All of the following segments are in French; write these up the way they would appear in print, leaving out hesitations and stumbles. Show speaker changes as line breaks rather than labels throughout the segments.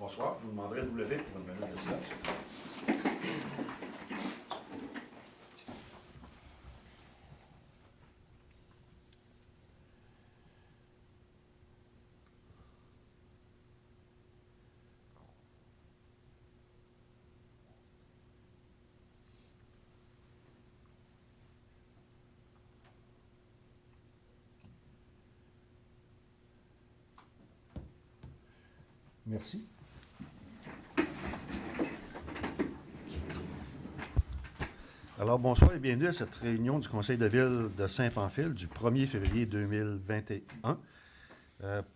Bonsoir, je vous demanderai de vous lever pour une minute de silence. Merci. Alors, bonsoir et bienvenue à cette réunion du Conseil de ville de Saint-Pamphile du 1er février 2021.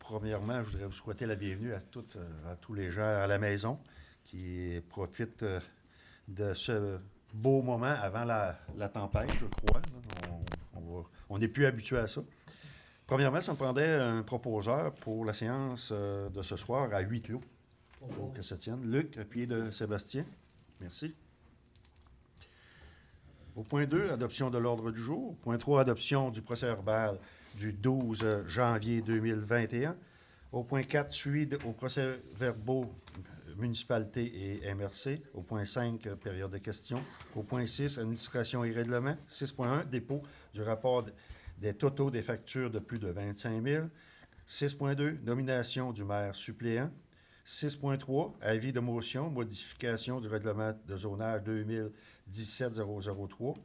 Premièrement, je voudrais vous souhaiter la bienvenue à tous les gens à la maison qui profitent de ce beau moment avant la tempête, je crois. On n'est plus habitué à ça. Premièrement, ça me prendrait un proposeur pour la séance de ce soir à huis clos. Pour que ça tienne. Luc, appuyé de Sébastien. Merci. Au point 2, adoption de l'ordre du jour. Point 3, adoption du procès-verbal du 12 janvier 2021. Au point 4, suite aux procès-verbaux municipalité et MRC. Au point 5, période de questions. Au point 6, administration et règlement. 6.1, dépôt du rapport des totaux des factures de plus de 25 000. 6.2, nomination du maire suppléant. 6.3, avis de motion, modification du règlement de zonage 2017-003.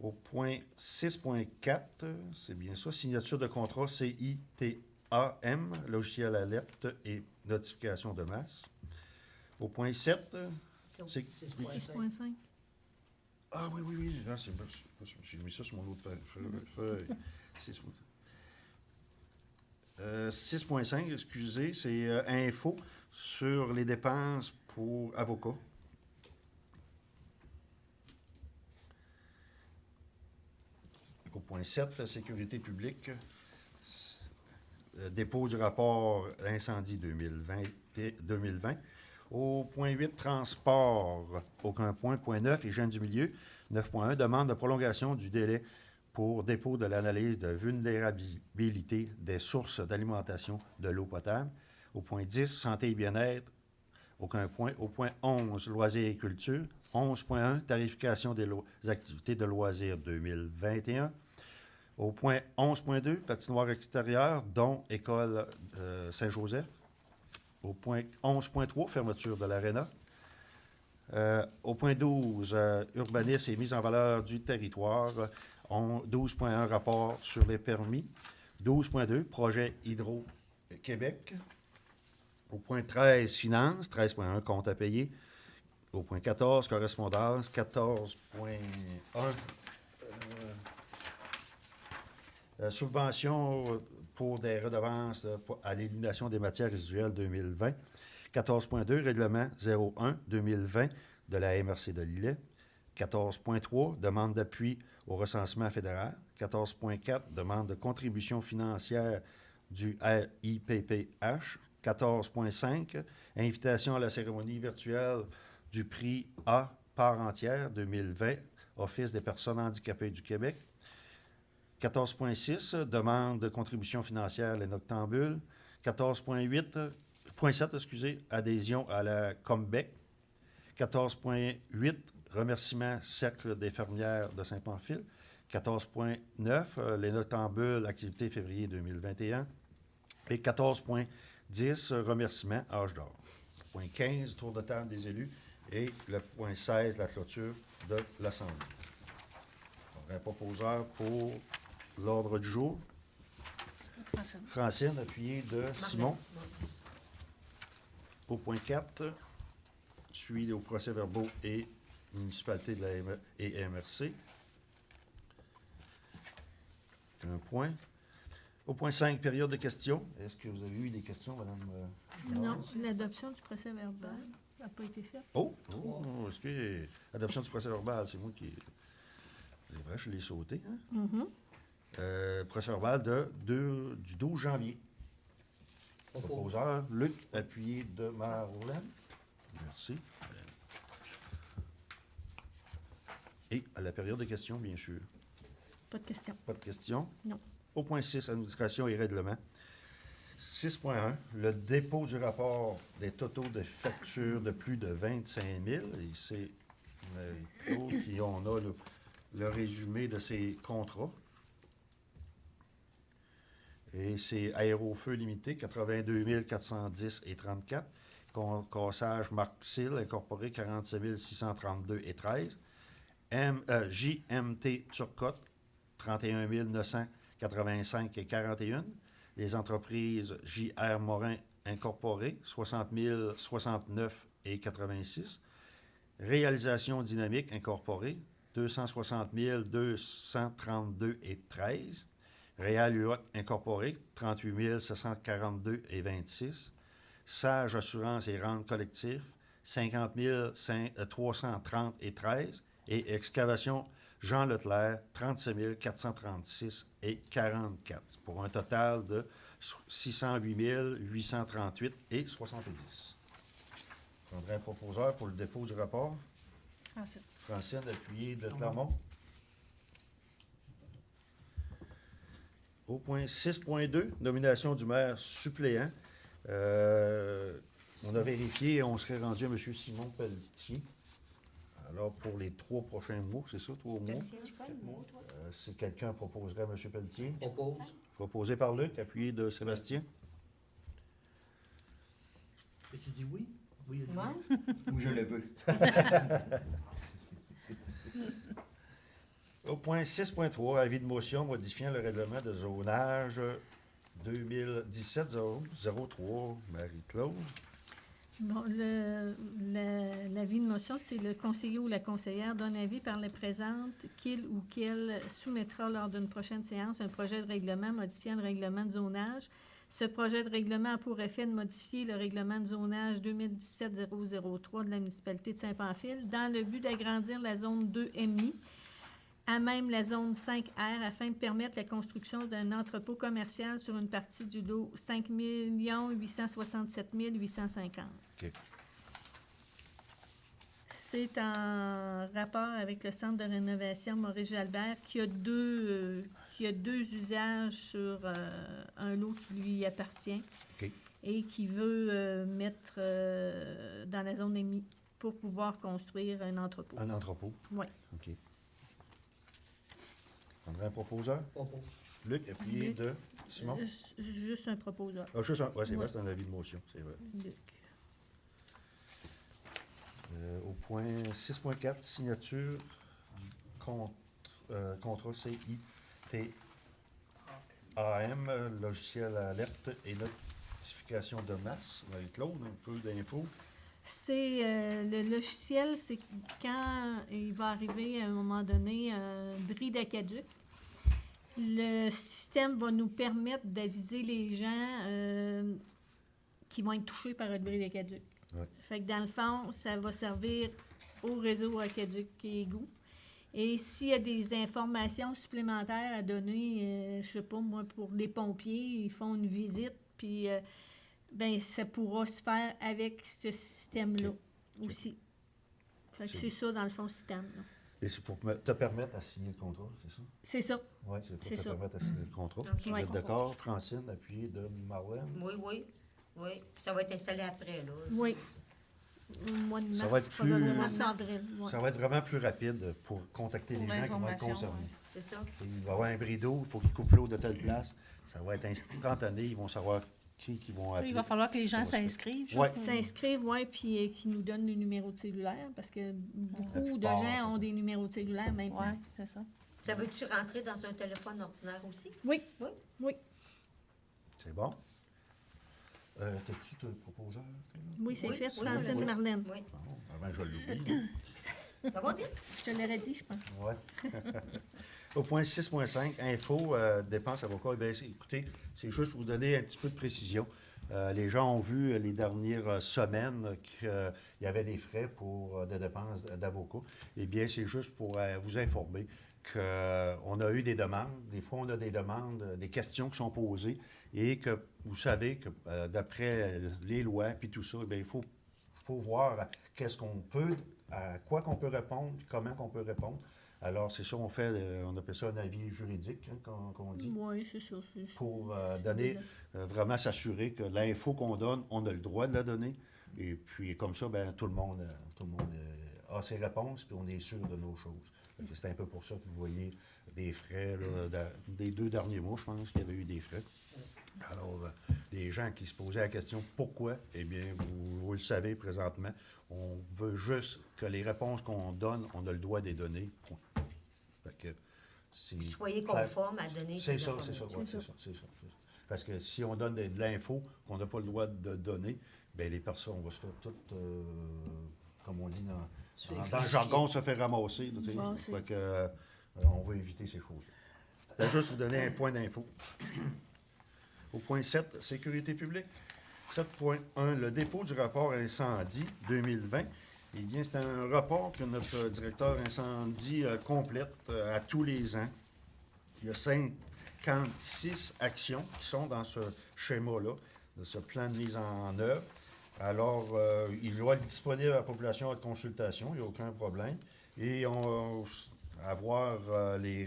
Au point 6.4, c'est bien ça, signature de contrat CITAM, logiciel alerte et notification de masse. Au point 7, c'est
6.5.
Ah oui. Ah, j'ai mis ça sur mon autre feuille. 6.5, excusez, c'est info sur les dépenses pour avocats. Au point 7, sécurité publique, dépôt du rapport incendie 2020. Au point 8, transport, aucun point. Point 9, hygiène du milieu. 9.1, demande de prolongation du délai pour dépôt de l'analyse de vulnérabilité des sources d'alimentation de l'eau potable. Au point 10, santé et bien-être, aucun point. Au point 11, loisirs et culture. 11.1, tarification des activités de loisirs 2021. Au point 11.2, patinoire extérieure, dont école Saint-Joseph. Au point 11.3, fermeture de l'aréna. Au point 12, urbanisme et mise en valeur du territoire. 12.1, rapport sur les permis. 12.2, projet Hydro-Québec. Au point 13, finances. 13.1, compte à payer. Au point 14, correspondance. 14.1, subvention pour des redevances à l'élimination des matières résiduelles 2020. 14.2, règlement 01-2020 de la MRC de Lillet. 14.3, demande d'appui au recensement fédéral. 14.4, demande de contribution financière du RIPPH. 14.5, invitation à la cérémonie virtuelle du prix A part entière 2020, Office des personnes handicapées du Québec. 14.6, demande de contribution financière les Noctambules. 14.7, adhésion à la Combec. 14.8, remerciement Cercle des fermières de Saint-Pamphile. 14.9, les Noctambules, activité février 2021. Et 14.10, remerciement Âge d'or. Point 15, tour de table des élus. Et le point 16, la clôture de l'Assemblée. Donc, un proposeur pour l'ordre du jour. Francine, appuyée de Simon. Au point 4, suivi aux procès-verbaux et municipalité de la et MRC. Un point. Au point 5, période de questions. Est-ce que vous avez eu des questions, Mme?
Non, l'adoption du procès-verbal n'a pas été faite.
Est-ce que l'adoption du procès-verbal, c'est moi qui... C'est vrai, je l'ai sauté. Hein? Procès-verbal du 12 janvier. Proposeur, Luc, appuyé de Marlène. Merci. Et à la période de questions, bien sûr.
Pas de questions.
Pas de questions?
Non.
Au point 6, administration et règlement. 6.1, le dépôt du rapport des totaux de factures de plus de 25 000. Et c'est Claude qui on a le résumé de ces contrats. Et c'est Aérofeu Limité, 82 410 et 34. Cassage Marc-Sil Incorporé, 47 632 et 13. JMT Turcotte, 31 985 et 41. Les entreprises JR Morin Incorporé, 60 069 et 86. Réalisation Dynamique Incorporée, 260 232 et 13. Réal UOT Incorporé, 38 742 et 26. Sage Assurance et Rente Collectif, 50 330 et 13. Et Excavation Jean Leclerc, 37 436 et 44. Pour un total de 608 838 et 70. Je prendrai un proposeur pour le dépôt du rapport. Francine, appuyée de Clermont. Au point 6.2, nomination du maire suppléant. On a vérifié et on serait rendu à M. Simon Pelletier. Alors, pour les 3 prochains mois, c'est ça, 3 mois? Si quelqu'un proposerait à M. Pelletier.
Propose.
Proposé par Luc, appuyé de Sébastien.
Et tu dis oui? Oui,
Ouais.
Où je le veux.
Au point 6.3, avis de motion modifiant le règlement de zonage 2017-003, Marie-Claude.
Bon, l'avis de motion, c'est le conseiller ou la conseillère donne avis par la présente qu'il ou qu'elle soumettra lors d'une prochaine séance un projet de règlement modifiant le règlement de zonage. Ce projet de règlement a pour effet de modifier le règlement de zonage 2017-003 de la municipalité de Saint-Pamphile dans le but d'agrandir la zone 2MI à même la zone 5R afin de permettre la construction d'un entrepôt commercial sur une partie du lot 5 867 850.
OK.
C'est en rapport avec le centre de rénovation Maurice-Jalbert qui a deux usages sur un lot qui lui appartient
OK.
et qui veut mettre dans la zone émise pour pouvoir construire un entrepôt.
Un entrepôt.
Oui.
OK. Je prendrai un proposeur.
Propose.
Luc, appuyé
Luc.
de Simon.
Juste un proposeur.
Ah, juste un. Oui, c'est vrai,
Ouais.
c'est un avis de motion, c'est vrai.
Luc.
Au point 6.4, signature du contrat CITAM, logiciel alerte et notification de masse. Marie-Claude, un peu d'infos.
C'est le logiciel, c'est quand il va arriver à un moment donné un bris d'aqueduc. Le système va nous permettre d'aviser les gens qui vont être touchés par un bris d'aqueduc.
Ouais.
Fait que dans le fond, ça va servir au réseau aqueduc et égout. Et s'il y a des informations supplémentaires à donner, je sais pas moi, pour les pompiers, ils font une visite, puis ben ça pourra se faire avec ce système-là aussi. Fait que c'est ça, dans le fond, le système. Là.
Et c'est pour te permettre à signer le contrat, c'est ça?
C'est ça.
Oui, c'est pour
C'est
te
ça.
permettre à signer le contrat.
Ok.
Vous
Ouais.
êtes d'accord, Francine, appuyé de Marlène?
Oui, oui. Oui. Ça va être installé après, là.
Oui. Au mois de mars,
Ça va être plus-
probablement avril. Ouais.
Ça va être vraiment plus rapide pour contacter les
Pour
gens qui vont être
l'information,
concernés.
C'est ça.
Il va y avoir un bris d'eau, il faut qu'ils coupent l'eau de telle place. Ça va être instantané, ils vont savoir qui vont appeler.
Il va falloir que les gens
Ça va se
s'inscrivent. je
Ouais.
crois.
S'inscrivent, oui, puis qui nous donnent le numéro de cellulaire, parce que beaucoup de
plupart,
gens ont des numéros de cellulaire maintenant.
Oui, c'est ça.
Ça veut-tu rentrer dans un téléphone ordinaire aussi?
Oui,
Oui.
oui,
C'est bon. T'as-tu ton proposeur?
oui, c'est
Oui,
fait,
oui,
Francine
oui.
Marlène.
Oui.
Bon, avant je l'oublie.
Ça va vite?
Je te l'aurais dit, je pense.
Ouais. Au point 6.5, info, dépenses avocats. Eh bien, écoutez, c'est juste pour vous donner un petit peu de précision. Les gens ont vu les dernières semaines qu'il y avait des frais pour des dépenses d'avocats. Eh bien, c'est juste pour vous informer qu'on a eu des demandes. Des fois, on a des demandes, des questions qui sont posées et que vous savez que d'après les lois puis tout ça, eh bien, il faut voir qu'est-ce qu'on peut, à quoi qu'on peut répondre, puis comment qu'on peut répondre. Alors, c'est ça, on appelle ça un avis juridique, hein, qu'on dit,
Oui, c'est ça.
pour donner, vraiment s'assurer que l'info qu'on donne, on a le droit de la donner. Et puis, comme ça, ben, tout le monde a ses réponses, puis on est sûr de nos choses. Fait que c'est un peu pour ça que vous voyez des frais, là, des 2 derniers mois, je pense qu'il y avait eu des frais. Alors, les gens qui se posaient la question pourquoi, eh bien, vous le savez présentement, on veut juste que les réponses qu'on donne, on a le droit de les donner. Point. Fait que
Soyez conforme à donner
c'est
ces
ça, c'est ça,
informations.
ouais, c'est ça. Parce que si on donne de l'info qu'on n'a pas le droit de donner, bien, les personnes, on va se faire toutes, comme on dit dans le jargon, se faire ramasser. Là, tu sais.
Ramasser.
Fait que, on va éviter ces choses-là. Je vais juste vous donner un point d'info. Au point 7, sécurité publique. 7.1, le dépôt du rapport incendie 2020. Eh bien, c'est un rapport que notre directeur incendie complète à tous les ans. Il y a 56 actions qui sont dans ce schéma-là, de ce plan de mise en œuvre. Alors, il doit être disponible à la population à consultation, il n'y a aucun problème. Et on va avoir les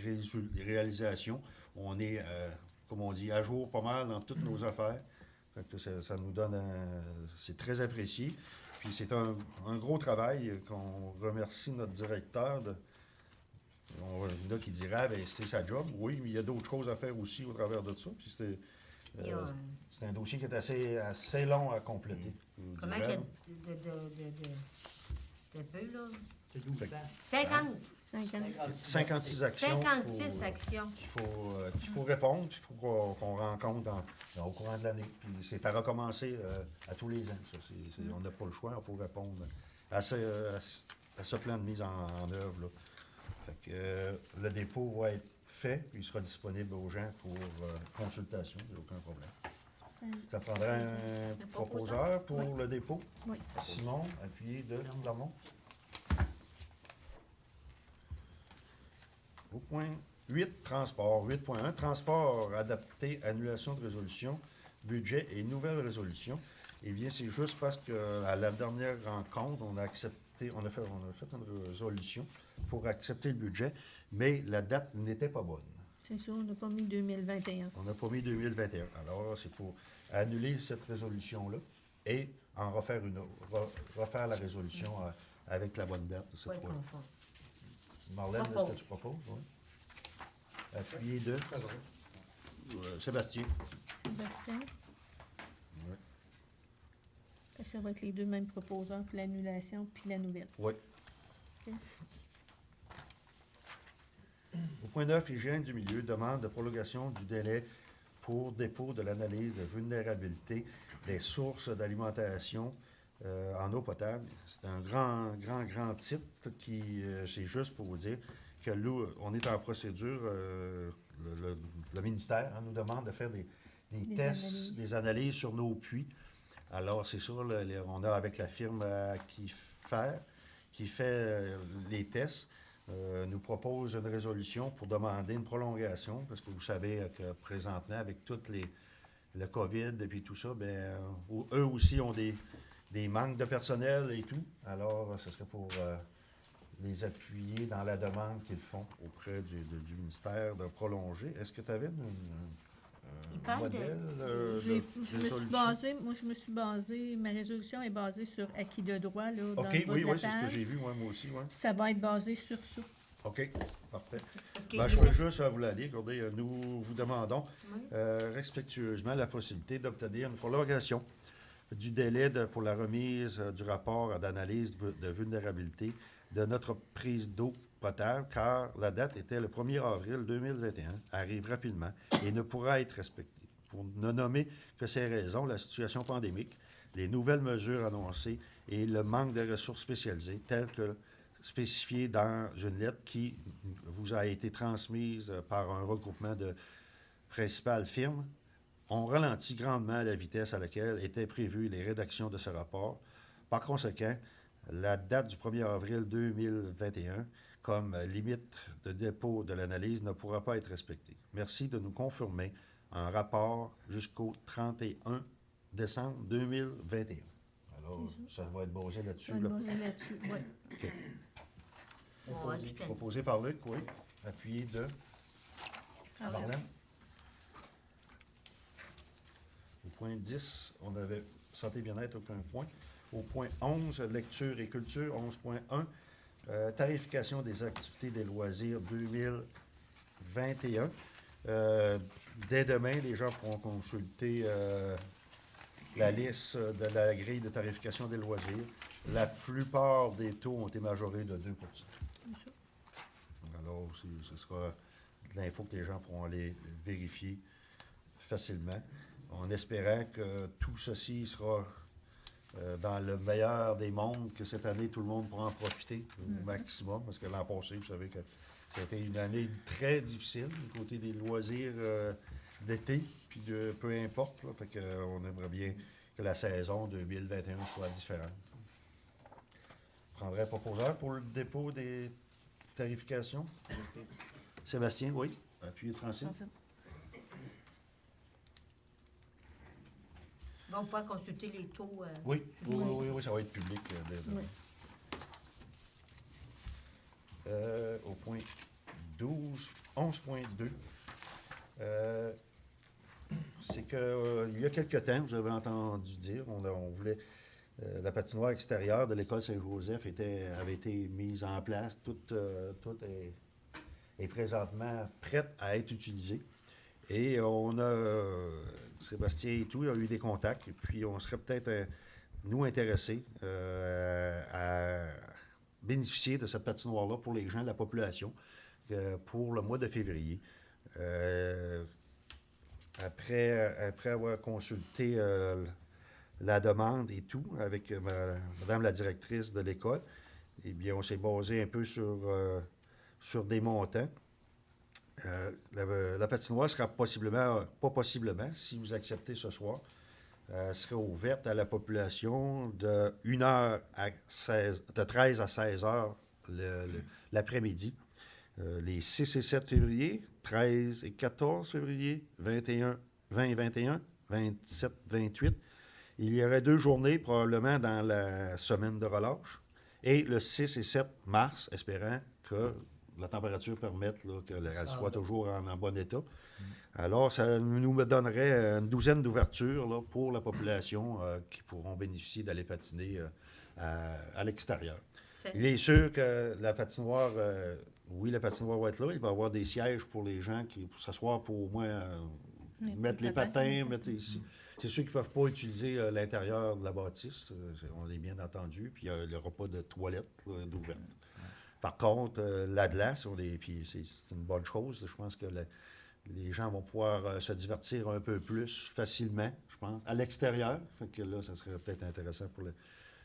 réalisations. On est, comme on dit, à jour pas mal dans toutes nos affaires. Fait que ça nous donne c'est très apprécié. Puis c'est un gros travail qu'on remercie notre directeur de. Il y en a qui diraient, ben, c'est sa job. Oui, mais il y a d'autres choses à faire aussi au travers de ça. Puis c'est un dossier qui est assez long à compléter.
Comment il y a de peu, là?
C'est 12 pages.
50.
56 actions.
56 actions.
Qu'il faut répondre, puis il faut qu'on rencontre au courant de l'année. Puis c'est à recommencer à tous les ans. Ça. On n'a pas le choix, il faut répondre à ce plan de mise en œuvre. Là. Fait que, le dépôt va être fait, puis il sera disponible aux gens pour consultation, il n'y a aucun problème. Ça prendrait un proposeur pour le dépôt.
Oui.
Simon, appuyé de Clermont. Au point 8, transport. 8.1, transport adapté, annulation de résolution, budget et nouvelle résolution. Eh bien, c'est juste parce qu'à la dernière rencontre, on a fait une résolution pour accepter le budget, mais la date n'était pas bonne.
C'est ça, on n'a pas mis 2021.
On n'a pas mis 2021. Alors, c'est pour annuler cette résolution-là et en refaire une autre, refaire la résolution avec la bonne date cette
Pas être
fois-là.
conforme.
Marlène, est-ce que tu proposes? Oui. Appuyé de Sébastien.
Sébastien?
Oui.
Fait que ça va être les deux mêmes proposants, puis l'annulation, puis la nouvelle.
Oui.
OK.
Au point 9, hygiène du milieu, demande de prolongation du délai pour dépôt de l'analyse de vulnérabilité des sources d'alimentation en eau potable. C'est un grand titre qui, c'est juste pour vous dire que là, on est en procédure, le ministère nous demande de faire des tests, des analyses sur nos puits. Alors, c'est sûr, on a avec la firme qui fait les tests, nous propose une résolution pour demander une prolongation, parce que vous savez que présentement, avec le COVID et puis tout ça, bien, eux aussi ont des manques de personnel et tout. Alors, ce serait pour les appuyer dans la demande qu'ils font auprès du ministère de prolonger. Est-ce que tu avais un modèle de
Je me suis
résolution?
basée, ma résolution est basée sur acquis de droit, là, dans
OK,
le bas
oui,
de la
c'est ce que
page.
j'ai vu, moi aussi. Ouais.
Ça va être basé sur ça.
OK, parfait.
Parce que
Je vais juste vous la lire. Regardez, nous vous demandons
Oui.
respectueusement la possibilité d'obtenir une prolongation du délai pour la remise du rapport d'analyse de vulnérabilité de notre prise d'eau potable, car la date était le 1er avril 2021, arrive rapidement et ne pourra être respectée. Pour ne nommer que ces raisons, la situation pandémique, les nouvelles mesures annoncées et le manque de ressources spécialisées, telles que spécifiées dans une lettre qui vous a été transmise par un regroupement de principales firmes, ont ralenti grandement la vitesse à laquelle étaient prévues les rédactions de ce rapport. Par conséquent, la date du 1er avril 2021 comme limite de dépôt de l'analyse ne pourra pas être respectée. Merci de nous confirmer un rapport jusqu'au 31 décembre 2021. Alors, ça va être basé là-dessus.
Ça va être basé là-dessus, oui.
OK.
Ouais, tout à fait.
Proposé par Luc, oui. Appuyé de Marlène. Au point 10, on avait santé et bien-être, aucun point. Au point 11, lecture et culture, 11.1, tarification des activités des loisirs 2021. Dès demain, les gens pourront consulter la liste de la grille de tarification des loisirs. La plupart des taux ont été majorés de 2 Alors, ce sera de l'info que les gens pourront aller vérifier facilement, en espérant que tout ceci sera dans le meilleur des mondes, que cette année, tout le monde pourra en profiter au maximum, parce que l'an passé, vous savez que ça a été une année très difficile du côté des loisirs d'été, puis de peu importe. Là, fait qu'on aimerait bien que la saison 2021 soit différente. Je prendrai un proposeur pour le dépôt des tarifications. Sébastien, oui. Appuyé de Francine.
Ils vont pouvoir consulter les taux.
Oui, oui, ça va être public.
Oui.
Au point 12, 11.2, c'est qu'il y a quelque temps, vous avez entendu dire, on voulait, la patinoire extérieure de l'école Saint-Joseph avait été mise en place, tout est présentement prête à être utilisée. Et on a, Sébastien et tout, il y a eu des contacts, et puis on serait peut-être, nous, intéressés à bénéficier de cette patinoire-là pour les gens de la population pour le mois de février. Après avoir consulté la demande et tout avec Madame la directrice de l'école, eh bien, on s'est basé un peu sur des montants. La patinoire sera si vous acceptez ce soir, serait ouverte à la population de 1h de 13 à 16 heures l'après-midi. Les 6 et 7 février, 13 et 14 février, 20 et 21, 27, 28. Il y aurait 2 journées probablement dans la semaine de relâche. Et le 6 et 7 mars, espérant que la température permette qu'elle soit toujours en bon état. Alors, ça nous donnerait une douzaine d'ouvertures là, pour la population qui pourront bénéficier d'aller patiner à l'extérieur. Il est sûr que la patinoire, oui, la patinoire va être là. Il va y avoir des sièges pour les gens pour s'asseoir pour au moins mettre les patins, mettre ici. C'est ceux qui ne peuvent pas utiliser l'intérieur de la bâtisse. On est bien entendu. Puis il n'y aura pas de toilettes d'ouvertes. Par contre, la glace, puis c'est une bonne chose. Je pense que les gens vont pouvoir se divertir un peu plus facilement, je pense, à l'extérieur. Fait que là, ça serait peut-être intéressant pour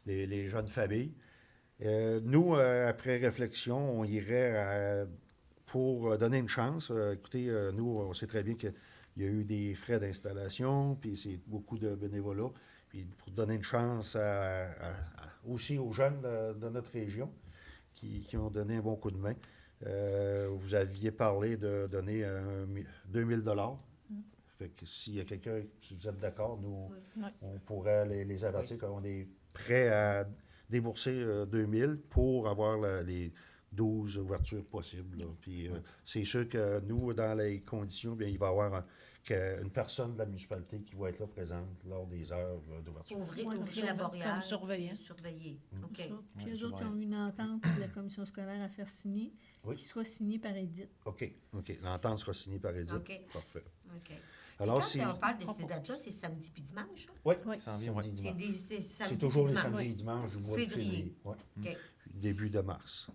les jeunes familles. Nous, après réflexion, on irait pour donner une chance. Écoutez, nous, on sait très bien qu'il y a eu des frais d'installation, puis c'est beaucoup de bénévolat. Puis pour donner une chance aussi aux jeunes de notre région qui ont donné un bon coup de main. Vous aviez parlé de donner 2000 $. Fait que s'il y a quelqu'un, si vous êtes d'accord, nous, on pourrait les avertir qu'on est prêt à débourser 2000 pour avoir les 12 ouvertures possibles. Là. Puis c'est sûr que nous, dans les conditions, bien, il va y avoir une personne de la municipalité qui va être là présente lors des heures d'ouverture.
Ouvrir
Ouais,
la barrière.
Comme surveillant.
Surveiller. OK.
Ça. Puis eux autres, ils ont une entente de la commission scolaire à faire signer, qui soit signée par Edith.
OK. L'entente sera signée par Edith.
OK.
Parfait.
OK.
Alors,
Et quand on parle de ces dates-là, c'est samedi puis dimanche? Hein?
Oui,
Oui.
samedi,
C'est
dimanche.
c'est samedi
C'est toujours
puis
les
dimanche.
samedis et dimanches du mois de février. Ouais.
OK.
Début de mars.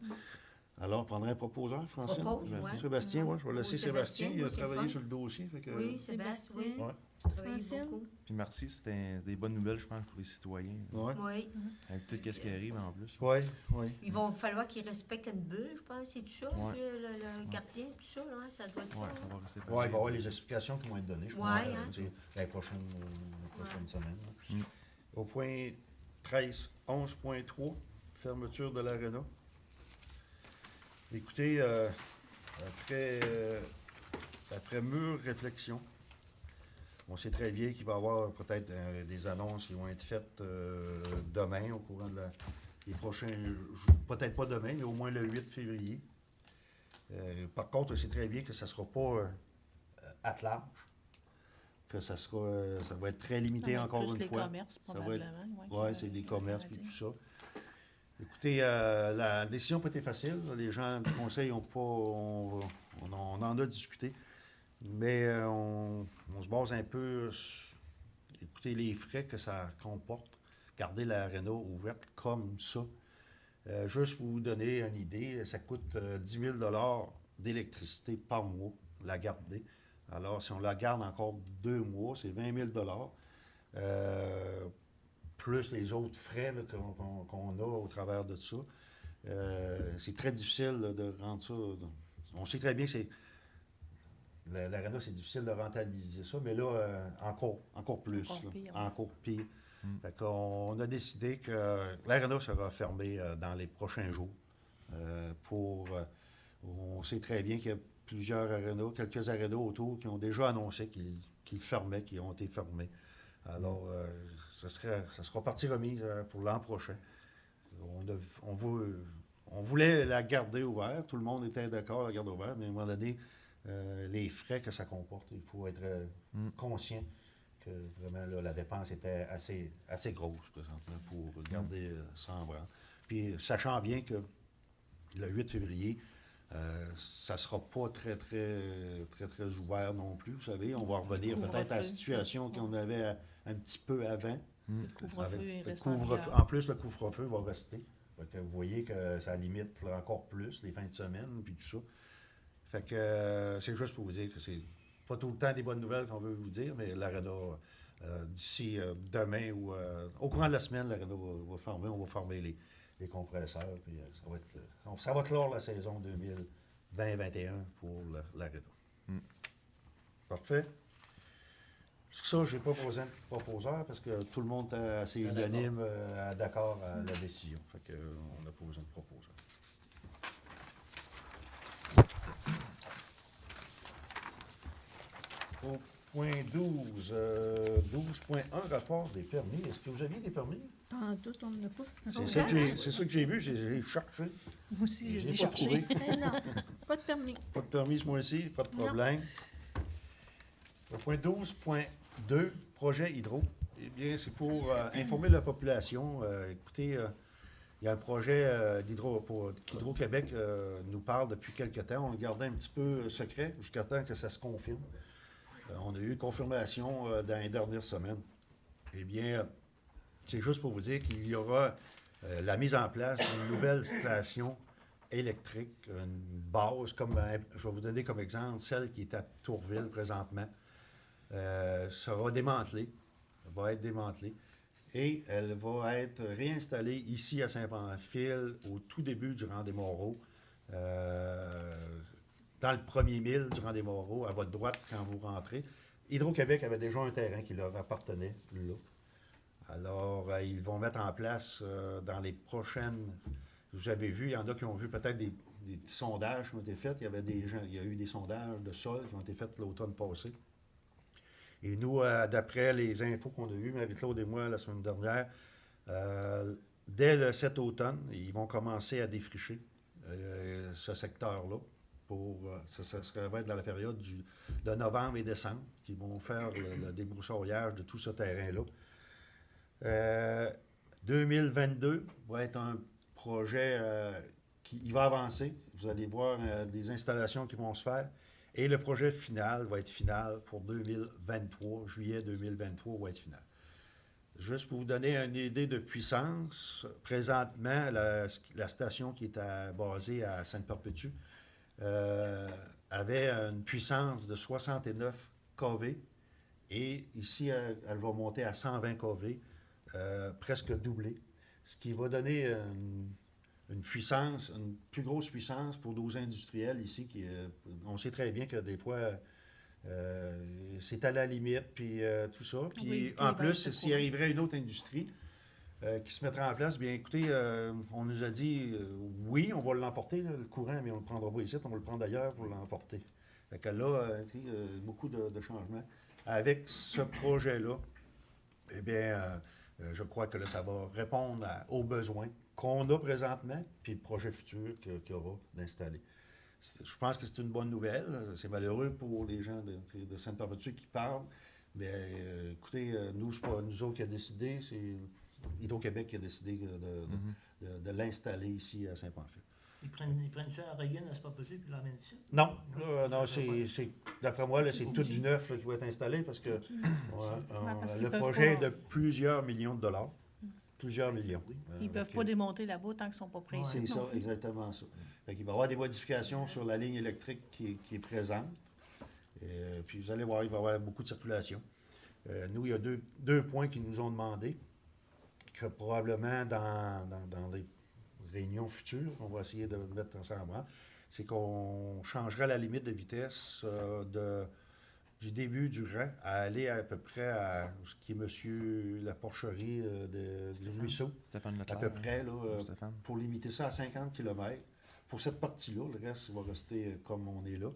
Alors, on prendrait un proposeur, Francine?
Propose,
Merci,
ouais.
Sébastien, ouais, je vais laisser
Oui,
Sébastien. Il a
c'est
travaillé
fun.
sur le dossier. Fait que,
Oui, Sébastien, oui.
Sébastien.
Ouais.
Tu travailles
Francine?
beaucoup.
Puis merci, c'était des bonnes nouvelles, je pense, pour les citoyens.
Ouais.
Oui.
Avec tout ce qui arrive en plus.
Oui.
Il va falloir qu'il respecte une bulle, je pense. C'est tout ça,
Ouais.
le gardien, tout ça, là, ça doit être ça.
Ouais,
hein?
ça va rester
Oui, il va y avoir les explications qui vont être données, je pense,
Ouais, hein.
tu sais, la prochaine semaine.
Mm.
Au point 13, 11.3, fermeture de l'aréna. Écoutez, après mûre réflexion, on sait très bien qu'il va y avoir peut-être des annonces qui vont être faites demain au courant les prochains, peut-être pas demain, mais au moins le 8 février. Par contre, c'est très bien que ça ne sera pas at large, que ça va être très limité encore une
les
fois.
commerces,
Ça va
probablement.
être,
ouais,
ouais, c'est des commerces et tout ça. Écoutez, la décision n'a pas été facile. Les gens du conseil ont pas, on en a discuté, mais on se base un peu sur, écoutez, les frais que ça comporte, garder l'aréna ouverte comme ça. Juste pour vous donner une idée, ça coûte 10 000 d'électricité par mois, la garder. Alors, si on la garde encore 2 mois, c'est 20 000 plus les autres frais là, qu'on a au travers de ça. C'est très difficile là, de rendre ça. On sait très bien que l'aréna, c'est difficile de rentabiliser ça, mais là, encore plus.
Encore
là.
pire, ouais.
Encore pire. Fait qu'on a décidé que l'aréna sera fermée dans les prochains jours. On sait très bien qu'il y a plusieurs arénas, quelques arénas autour qui ont déjà annoncé qu'ils fermaient, qui ont été fermés. Alors, ça sera partie remise pour l'an prochain. On voulait la garder ouverte, tout le monde était d'accord à la garder ouverte, mais à un moment donné, les frais que ça comporte, il faut être conscient que vraiment là, la dépense était assez grosse présentement pour garder ça en branle. Puis, sachant bien que le 8 février, ça ne sera pas très ouvert non plus, vous savez. On va revenir peut-être à la situation qu'on avait un petit peu avant.
Le couvre-feu est
Le
resté en vigueur.
En plus, le couvre-feu va rester. Fait que vous voyez que ça limite là, encore plus les fins de semaine, puis tout ça. Fait que c'est juste pour vous dire que c'est pas tout le temps des bonnes nouvelles qu'on veut vous dire, mais l'aréna, d'ici demain ou au courant de la semaine, l'aréna va fermer. On va fermer les compresseurs, puis ça va clore la saison 2020-2021 pour l'aréna. Parfait. Sur ça, je n'ai pas posé un proposeur parce que tout le monde est assez unanime, d'accord à la décision. Fait qu'on a posé un proposeur. Au point 12, 12.1, rapport des permis. Est-ce que vous aviez des permis?
En tout, on n'a pas.
C'est ça que j'ai vu, j'ai cherché.
Moi aussi, je
Je
les ai
l'ai pas
cherchés.
trouvé.
Eh non, pas de permis.
Pas de permis ce mois-ci, pas de
Non.
problème. Au point 12.2, projet hydro. Eh bien, c'est pour informer la population. Écoutez, il y a un projet qu'Hydro-Québec nous parle depuis quelque temps. On le gardait un petit peu secret jusqu'à temps que ça se confirme. On a eu confirmation dans les dernières semaines. Eh bien, c'est juste pour vous dire qu'il y aura la mise en place d'une nouvelle station électrique, une base, je vais vous donner comme exemple, celle qui est à Tourville présentement, sera démantelée, va être démantelée, et elle va être réinstallée ici à Saint-Pamphile au tout début du Rang des Moreaux, dans le premier mille du Rang des Moreaux, à votre droite quand vous rentrez. Hydro-Québec avait déjà un terrain qui leur appartenait là. Alors, ils vont mettre en place dans les prochaines... Vous avez vu, il y en a qui ont vu peut-être des petits sondages qui ont été faits. Il y a eu des sondages de sol qui ont été faits l'automne passé. Et nous, d'après les infos qu'on a eues, Marie-Claude et moi, la semaine dernière, dès le 7 automne, ils vont commencer à défricher ce secteur-là. Ça va être dans la période de novembre et décembre qu'ils vont faire le débroussaillage de tout ce terrain-là. 2022 va être un projet qui va avancer. Vous allez voir des installations qui vont se faire. Et le projet final va être final pour 2023. Juillet 2023 va être final. Juste pour vous donner une idée de puissance, présentement, la station qui est basée à Sainte-Perpétue avait une puissance de 69 kV. Et ici, elle va monter à 120 kV. Presque doublé, ce qui va donner une puissance, une plus grosse puissance pour nos industriels ici. On sait très bien que des fois, c'est à la limite, puis tout ça. Puis en plus, s'il arriverait une autre industrie qui se mettrait en place, bien écoutez, on nous a dit, oui, on va l'emporter, le courant, mais on ne le prendra pas ici, on va le prendre ailleurs pour l'emporter. Fait que là, beaucoup de changements. Avec ce projet-là, eh bien... Je crois que là, ça va répondre aux besoins qu'on a présentement, puis le projet futur qu'il y aura d'installer. Je pense que c'est une bonne nouvelle. C'est malheureux pour les gens de Sainte-Perpétue qui parlent. Mais écoutez, nous, c'est pas nous autres qui a décidé, c'est Hydro-Québec qui a décidé de l'installer ici à Saint-Pamphile.
Ils prennent ça à Reagan, à ce pas possible, puis l'emmènent ici?
Non, non, d'après moi, là, c'est tout du neuf là, qui va être installé parce que
parce qu'ils
le
peuvent
projet est
pas-
de plusieurs millions de dollars. Plusieurs millions.
Ils ne peuvent pas démonter là-bas tant qu'ils ne sont pas prêts.
C'est ça, exactement ça. Fait qu'il va y avoir des modifications sur la ligne électrique qui est présente. Puis vous allez voir, il va y avoir beaucoup de circulation. Nous, il y a deux points qui nous ont demandé, que probablement dans les réunions futures, on va essayer de mettre ensemble, c'est qu'on changerait la limite de vitesse du début du rang à aller à peu près à ce qui est la porcherie du ruisseau.
Stéphane
À
Leclerc.
peu près, là,
Stéphane.
pour limiter ça à 50 km. Pour cette partie-là, le reste va rester comme on est là.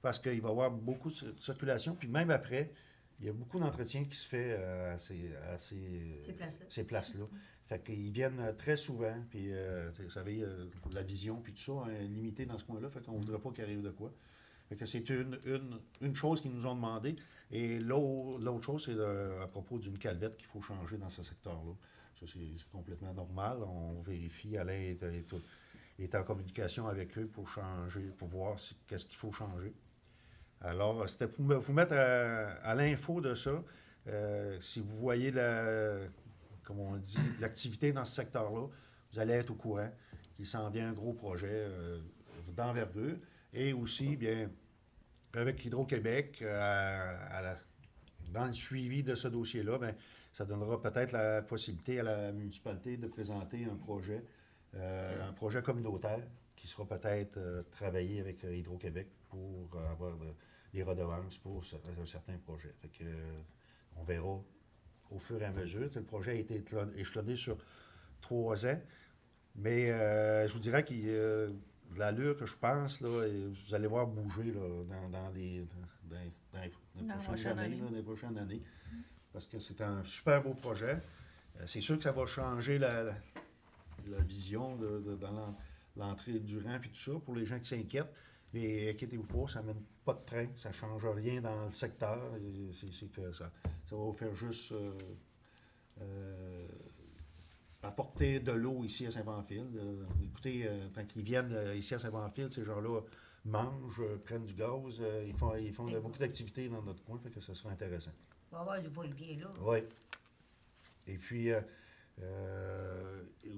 Parce qu'il va y avoir beaucoup de circulation. Puis même après, il y a beaucoup d'entretien qui se fait à ces places-là. Fait qu'ils viennent très souvent. Puis, vous savez, la vision, puis tout ça, est limitée dans ce coin-là. Fait qu'on ne voudrait pas qu'il arrive de quoi. Fait que c'est une chose qu'ils nous ont demandé. Et l'autre chose, c'est à propos d'une calvette qu'il faut changer dans ce secteur-là. Ça, c'est complètement normal. On vérifie. Alain est en communication avec eux pour changer, pour voir qu'est-ce qu'il faut changer. Alors, c'était pour vous mettre à l'info de ça. Si vous voyez, comme on dit, l'activité dans ce secteur-là, vous allez être au courant qu'il s'en vient un gros projet d'envergure. Et aussi, bien, avec Hydro-Québec, dans le suivi de ce dossier-là, bien, ça donnera peut-être la possibilité à la municipalité de présenter un projet communautaire qui sera peut-être travaillé avec Hydro-Québec pour avoir des redevances pour certains projets. Fait que, on verra au fur et à mesure. Le projet a été échelonné sur 3 ans, mais je vous dirais que l'allure que je pense, là, vous allez voir bouger là, dans les prochaines années. Parce que c'est un super beau projet. C'est sûr que ça va changer la vision dans l'entrée du rang et tout ça, pour les gens qui s'inquiètent. Mais inquiétez-vous pas, ça ne mène pas de train, ça ne change rien dans le secteur. C'est que ça va vous faire juste apporter de l'eau ici à Saint-Pamphile. Écoutez, quand ils viennent ici à Saint-Pamphile, ces gens-là mangent, prennent du gaz, ils font beaucoup d'activités dans notre coin, fait que ça sera intéressant.
Il va y avoir du va-et-vient là.
Oui. Et puis,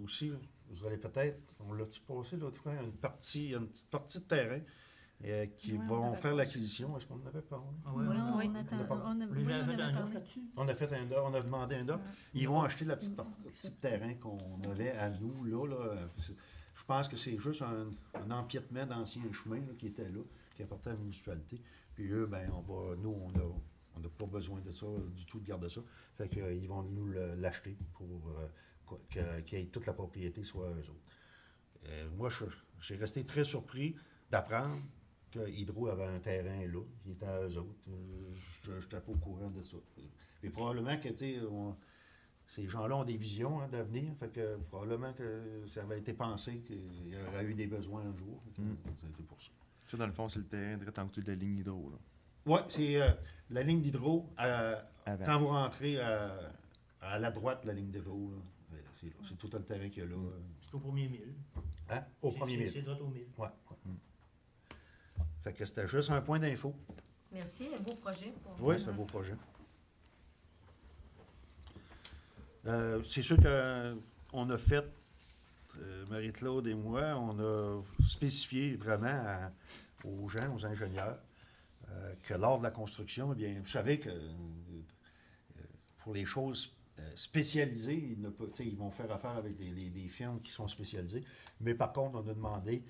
aussi, vous allez peut-être, on l'a-tu passé l'autre fois, une petite partie de terrain qui vont faire l'acquisition. Est-ce qu'on en avait parlé?
Ah ouais,
Non,
ouais.
on attend.
Les gens avaient
avait
un offre
parlé.
là-dessus?
On a fait on a demandé un offre. Ils vont acheter la petite partie de terrain qu'on avait à nous, là. Je pense que c'est juste un empiètement d'anciens chemins là, qui était là, qui appartenait à la municipalité. Puis eux, ben, on n'a pas besoin de ça, du tout de garder ça. Fait qu'ils vont nous l'acheter pour toute la propriété soit eux autres. Moi, j'ai resté très surpris d'apprendre que Hydro avait un terrain là, qui était à eux autres. Je n'étais pas au courant de ça. Mais probablement que, ces gens-là ont des visions d'avenir, fait que probablement que ça avait été pensé qu'il y aurait eu des besoins un jour. C'était pour ça.
Ça, dans le fond, c'est le terrain direct en côté de la ligne hydro. Là.
Oui, c'est la ligne d'hydro. Quand vous rentrez à la droite de la ligne d'hydro, là, c'est tout le terrain qu'il y a là.
C'est au premier mille.
Hein? Au premier mille.
C'est droit au mille.
Ouais. Fait que c'était juste un point d'info.
Merci, un beau projet.
Oui, c'est un beau projet. C'est sûr qu'on a fait, Marie-Claude et moi, on a spécifié vraiment aux gens, aux ingénieurs, que lors de la construction, eh bien, vous savez que pour les choses spécialisées, ils vont faire affaire avec des firmes qui sont spécialisées. Mais par contre, on a demandé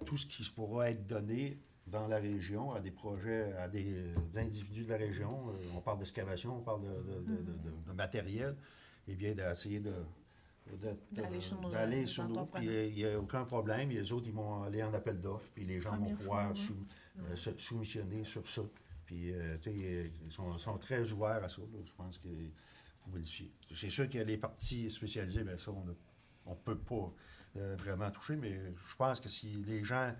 tout ce qui pourra être donné dans la région à des projets, à des individus de la région. On parle d'excavation, on parle de matériel. Eh bien, d'essayer d'aller sur nous. Puis il n'y a aucun problème. Les autres, ils vont aller en appel d'offres, puis les gens vont pouvoir se soumissionner sur ça. Puis, ils sont très ouverts à ça. Là. Je pense qu'il vérifier. C'est sûr que les parties spécialisées, bien ça, on ne peut pas vraiment toucher, mais je pense que si les gens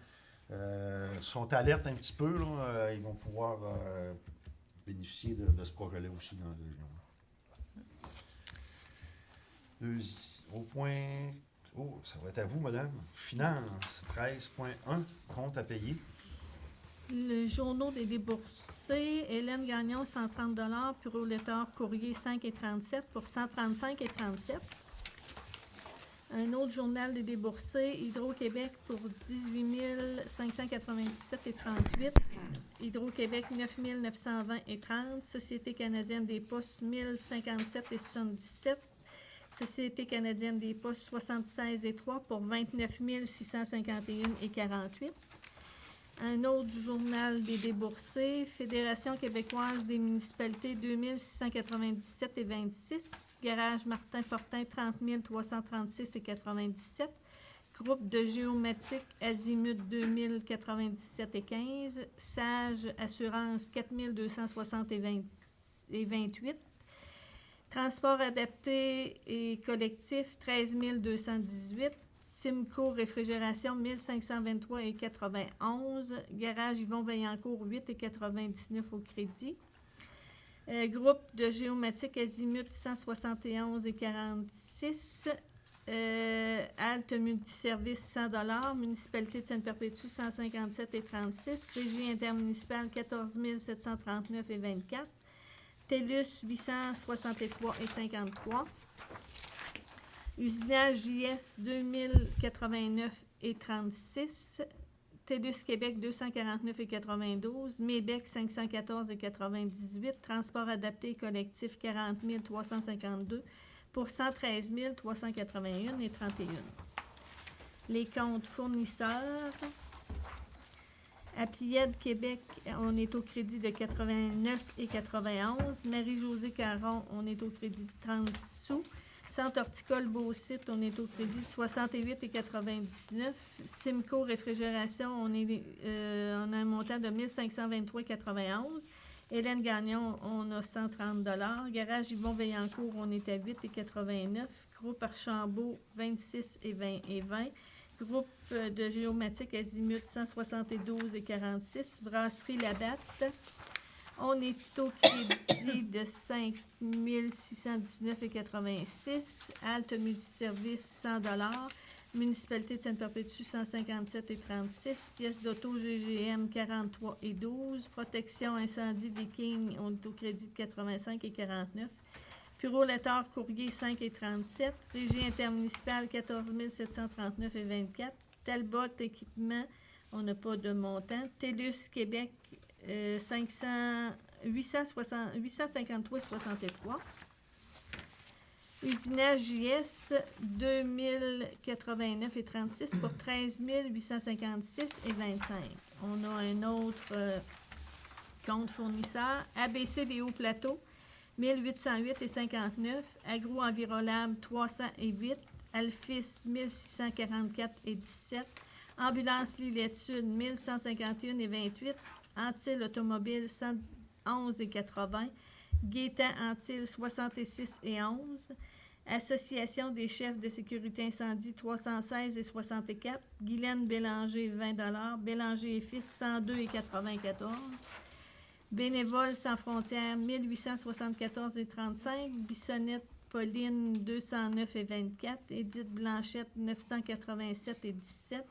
sont alertes un petit peu, là, ils vont pouvoir bénéficier de ce projet-là aussi dans la région. Au point... Oh, ça va être à vous, madame. Finance, 13.1, compte à payer.
Le journaux des déboursés, Hélène Gagnon, 130 Bureau Letteur Courrier 5,37 pour 135,37. Un autre journal des déboursés, Hydro-Québec pour 18 597,38. Hydro-Québec 9 920,30. Société canadienne des postes 1057,77. Société canadienne des postes 76,3 pour 29 651,48. Un autre journal des déboursés, Fédération québécoise des municipalités 2697,26. Garage Martin Fortin 30 336,97. Groupe de géomatique Azimut 2097,15. Sage Assurance 4260,28. Transport adapté et collectif 13 218. Simco Réfrigération 1523,91. Garage Yvon Vaillancourt 8,99 au crédit. Groupe de géomatique Azimut 171,46. Halte multiservice 100 $. Municipalité de Sainte-Perpétue 157,36. Régie intermunicipale 14 739,24. TELUS 863,53. Usinage JS 2089,36. TELUS Québec 249,92. MEBEC 514,98. Transport adapté collectif 40 352 pour 113 381,31. Les comptes fournisseurs. Applied Québec, on est au crédit de 89,91. Marie-Josée Caron, on est au crédit de 30 sous. Centre horticole Beausite, on est au crédit de 68,99. Simco Réfrigération, on a un montant de 1523,91. Hélène Gagnon, on a 130 $. Garage Yvon Vaillancourt, on est à 8,89. Groupe Archambault, 26,20. Groupe de géomatique Azimut 172,46. Brasserie Labatte, on est au crédit de 5 619,86. Halte multiservice 100 $. Municipalité de Sainte-Perpétue 157,36. Pièces d'auto GGM 43,12. Protection incendie Viking, on est au crédit de 85,49. Bureau Letteur Courrier 5,37. Régie intermunicipale 14 739,24. Talbot Équipement, on n'a pas de montant. TELUS Québec 853,63. Usinage JS 2089,36 pour 13 856,25. On a un autre compte fournisseur. ABC des Hauts-Plateaux 1808,59. Agro-Envirolab 308. Alphys 1644,17. Ambulance Lillette Sud 1151,28. Antilles Automobile 111,80. Gaétan Antilles 66,11. Association des chefs de sécurité incendie 316,64. Guylaine Bélanger 20 $. Bélanger et Fils 102,94. Bénévoles sans frontières 1874,35. Bissonnette Pauline 209,24. Édith Blanchette 987,17.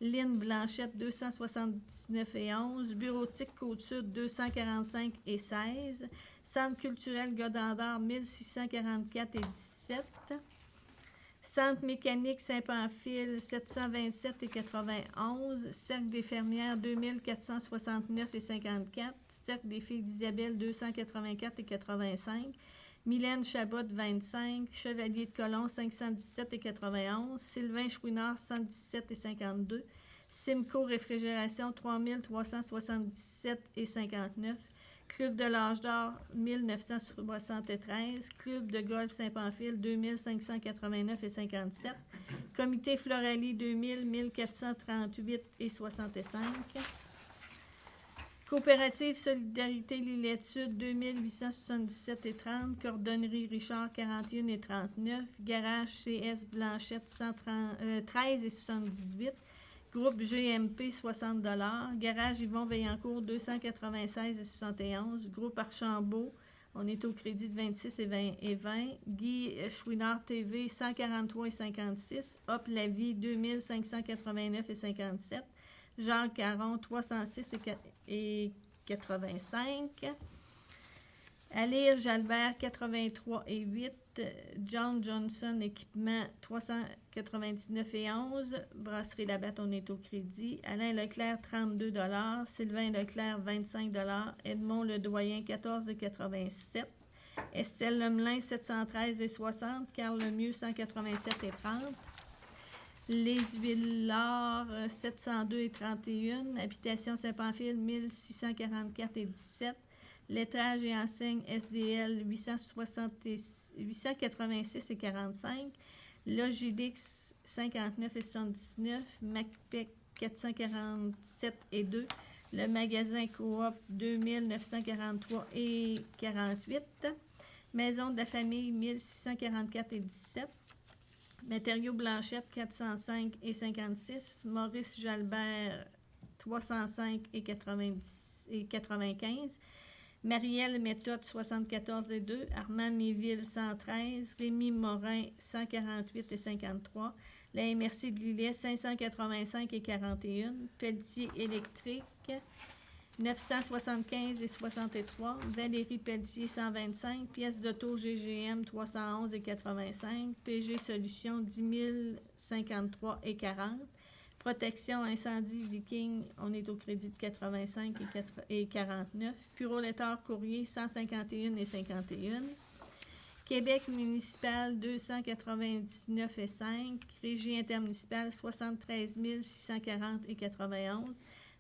Lynne Blanchette 279,11. Bureautique Côte-Sud 245,16. Centre culturel Godendard 1644,17. Centre mécanique Saint-Pamphile 727,91. Cercle des fermières 2469,54. Cercle des filles d'Isabelle 284,85. Mylène Chabot 25. Chevalier de Colomb 517,91. Sylvain Chouinard 117,52. Simco Réfrigération 3377,59. Club de l'Âge d'Or 1973. Club de golf Saint-Pamphile 2589,57. Comité Floralie 2000 1438,65. Coopérative Solidarité Lillette Sud, 2877,30. Coordonnerie Richard, 41,39. Garage CS Blanchette, 13,78. Groupe GMP, 60 $. Garage Yvon Veillancourt, 296,71. Groupe Archambault, on est au crédit de 26 et 20. Guy Chouinard TV, 143,56. Hop la vie, 2589,57. Jacques Caron, 306,85. Alire Jalbert, 83,8. John Johnson Équipement, 399,11. Brasserie Labatte, on est au crédit. Alain Leclerc, 32 $. Sylvain Leclerc, 25 $. Edmond Ledoyen, 14,87. Estelle Lemelin, 713,60. Carl Lemieux, 187,30. Les Huillards, 702,31. Habitation Saint-Pamphile, 1644,17. Lettrage et enseigne SDL, 886,45. Logidix, 59,79. MacPec, 447,2. Le magasin Coop, 2943,48. Maison de la famille, 1644,17. Matériaux Blanchette, 405,56. Maurice Jalbert, 305,95. Marielle Méthode, 74,2. Armand Méville, 113. Rémi Morin, 148,53. La MRC de Lillet, 585,41. Pelletier électrique, 975,63. Valérie Pelletier, 125. Pièces d'auto GGM, 311,85. PG Solutions, 10 053,40. Protection incendie Viking, on est au crédit de 85,49. Puroletteur courrier, 151,51. Québec municipal, 299,5. Régie intermunicipale, 73 640,91.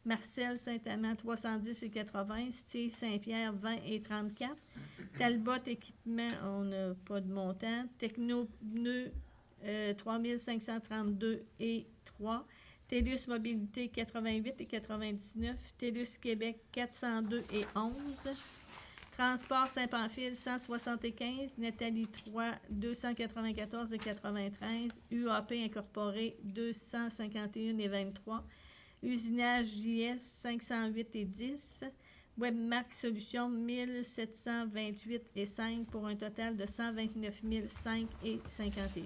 Marcel Saint-Amand, 310,80. Steve Saint-Pierre, 20,34. Talbot équipement, on n'a pas de montant. Techno pneus, 3532,3. TELUS Mobilité, 88,99. TELUS Québec, 402,11. Transport Saint-Pamphile, 175. Nathalie 3, 294,93. UAP Incorporé, 251,23. Usinage JS, 508,10. Webmark Solutions, 1728,5 pour un total de 129 551.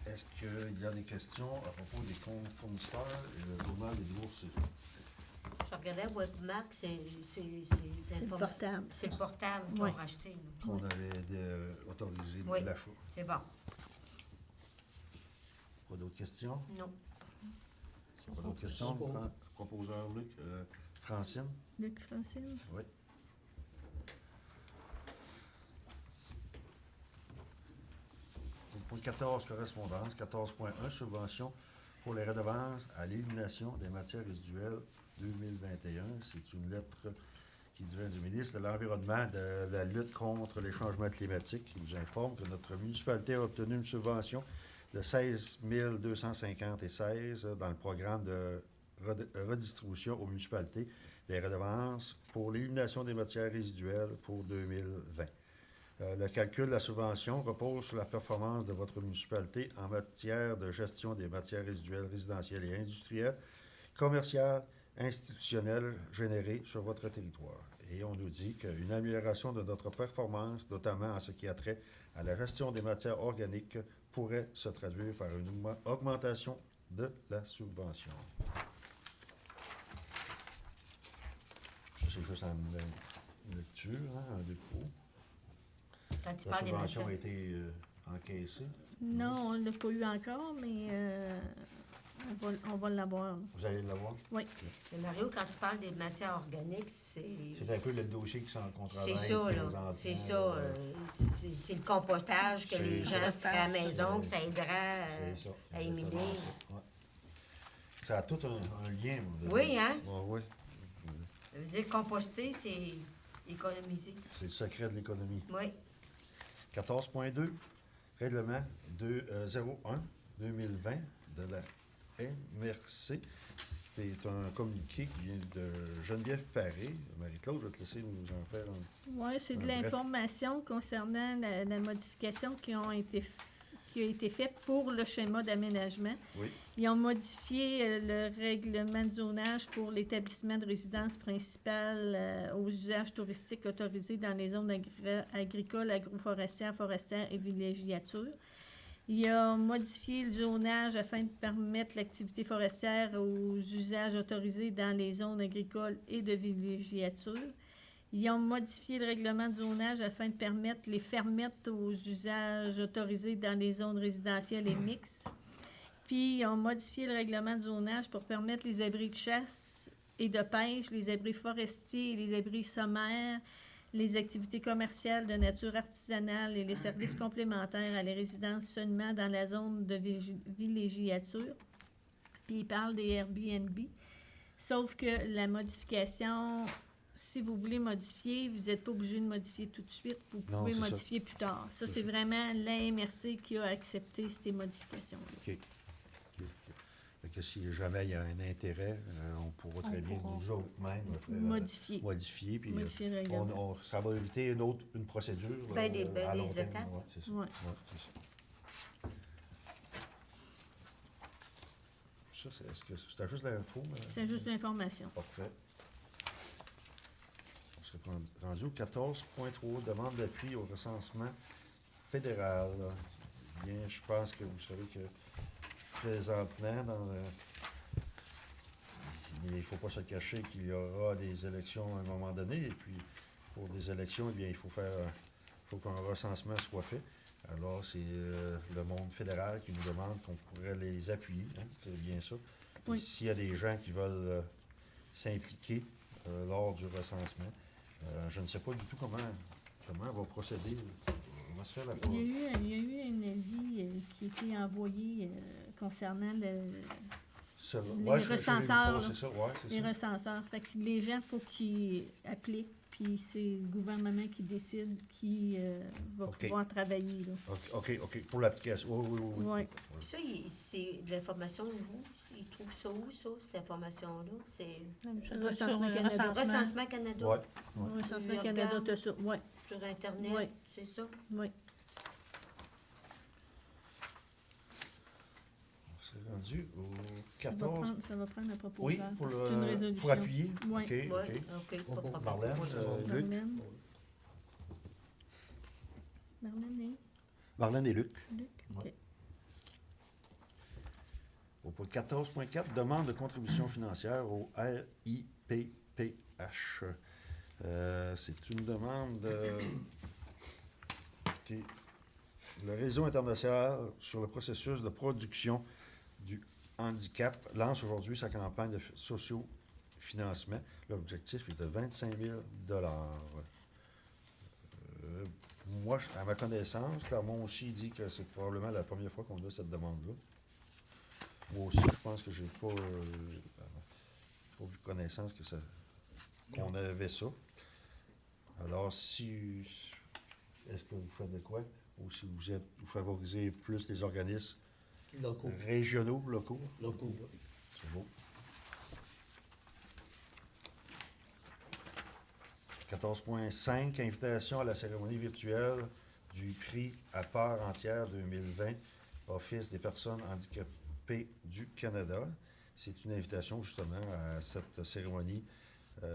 Est-ce qu'il y a des questions à propos des comptes fournisseurs et le journal des bourses?
Je regardais Webmark, c'est
le portable.
C'est le portable qu'ils
Oui.
ont racheté. là.
Qu'on avait autorisé
Oui.
l'achat.
C'est bon.
Pas d'autres questions?
Non.
Pas d'autres questions? Proposeur Luc, Francine?
Luc Francine.
Oui. Point 14, correspondance. 14.1, subvention pour les redevances à l'élimination des matières résiduelles 2021. C'est une lettre qui vient du ministre de l'Environnement de la lutte contre les changements climatiques qui nous informe que notre municipalité a obtenu une subvention de 16 250,16 dans le programme de redistribution aux municipalités des redevances pour l'élimination des matières résiduelles pour 2020. Le calcul de la subvention repose sur la performance de votre municipalité en matière de gestion des matières résiduelles résidentielles et industrielles, commerciales, institutionnelles générées sur votre territoire. Et on nous dit qu'une amélioration de notre performance, notamment en ce qui a trait à la gestion des matières organiques, pourrait se traduire par une augmentation de la subvention. Ça, c'est juste en lecture, un dépôt.
Quand tu
La
parles des
subvention a
matières.
été encaissée.
Non, on ne l'a pas eu encore, mais on va l'avoir.
Vous allez l'avoir?
Oui.
Mais Mario, quand tu parles des matières organiques, c'est
C'est un peu le dossier qui s'en contraint.
c'est ça, là. C'est ça. C'est le compostage que
C'est
les
ça.
gens feraient à la maison,
C'est-
que ça aidera
C'est ça.
à éliminer.
Ouais. Ça a tout un lien.
Oui, hein?
Oui.
Ça veut dire composter, c'est économiser.
C'est le secret de l'économie.
Oui.
14.2, règlement 201-2020 de la MRC. C'est un communiqué qui vient de Geneviève Paré. Marie-Claude, je vais te laisser nous en faire un...
Oui, c'est de
Bref.
l'information concernant la modification qui a été faite pour le schéma d'aménagement.
Oui.
Ils ont modifié le règlement de zonage pour l'établissement de résidence principale aux usages touristiques autorisés dans les zones agricoles, agroforestières, forestières et villégiatures. Il a modifié le zonage afin de permettre l'activité forestière aux usages autorisés dans les zones agricoles et de villégiature. Ils ont modifié le règlement de zonage afin de permettre les fermettes aux usages autorisés dans les zones résidentielles et mixtes. Puis, ils ont modifié le règlement de zonage pour permettre les abris de chasse et de pêche, les abris forestiers et les abris sommaires, les activités commerciales de nature artisanale et les services complémentaires à les résidences seulement dans la zone de villégiature. Puis il parle des Airbnb. Sauf que la modification, si vous voulez modifier, vous n'êtes pas obligé de modifier tout de suite. Vous
Non,
pouvez
c'est ça.
modifier plus tard. Ça,
C'est
c'est
ça.
vraiment la MRC qui a accepté ces modifications-là.
OK. Fait que si jamais il y a un intérêt, on pourra très bien
pourra
nous autres même modifier. Puis,
Modifier le règlement.
ça va éviter une procédure.
Ben des
à long
des
terme.
étapes.
Ouais, c'est ça.
Ouais.
Ouais, c'est ça. Ça, est-ce que c'était juste l'info?
C'est juste l'information.
Parfait. On serait rendu au 14.3, demande d'appui au recensement fédéral. Bien, je pense que vous savez que présentement, il ne faut pas se cacher qu'il y aura des élections à un moment donné. Et puis, pour des élections, eh bien, il faut qu'un recensement soit fait. Alors, c'est le monde fédéral qui nous demande qu'on pourrait les appuyer. Hein, c'est bien ça. Puis,
Oui.
s'il y a des gens qui veulent s'impliquer lors du recensement, je ne sais pas du tout comment on va procéder. On va se faire la
Il y a eu un avis qui a été envoyé concernant les recenseurs,
C'est ça, ouais, c'est
les
ça.
recenseurs. Fait que les gens, il faut qu'ils appliquent, puis c'est le gouvernement qui décide qui va
OK.
pouvoir travailler. Là.
OK. Pour l'application. Oui.
Ouais.
Puis ça, c'est de l'information nouveau. Ils trouvent ça où, ça, cette information-là? C'est
Recensement Canada.
Recensement Canada.
Ouais.
Le Recensement
Ils
Canada,
regardent.
t'as ça. Oui,
Sur Internet,
Ouais.
c'est ça?
oui.
On s'est rendu au
Ça va
14.
prendre un
Oui,
proposal.
pour,
C'est une résolution.
pour appuyer.
Oui.
OK,
Oui,
OK.
OK, pas de problème.
Marlène, Luc. Marlène et Luc.
Luc. OK.
Ouais. Pour le 14.4, demande de contribution financière au RIPPH. C'est une demande qui le réseau international sur le processus de production du handicap lance aujourd'hui sa campagne de socio-financement. L'objectif est de 25 000 moi, à ma connaissance, Clermont aussi dit que c'est probablement la première fois qu'on a cette demande-là. Moi aussi, je pense que j'ai pas eu connaissance qu'on avait ça. Alors, est-ce que vous faites de quoi? Ou si vous favorisez plus les organismes
Locaux.
régionaux, locaux?
Locaux.
C'est beau. 14.5, invitation à la cérémonie virtuelle du prix à part entière 2020, Office des personnes handicapées du Canada. C'est une invitation justement à cette cérémonie.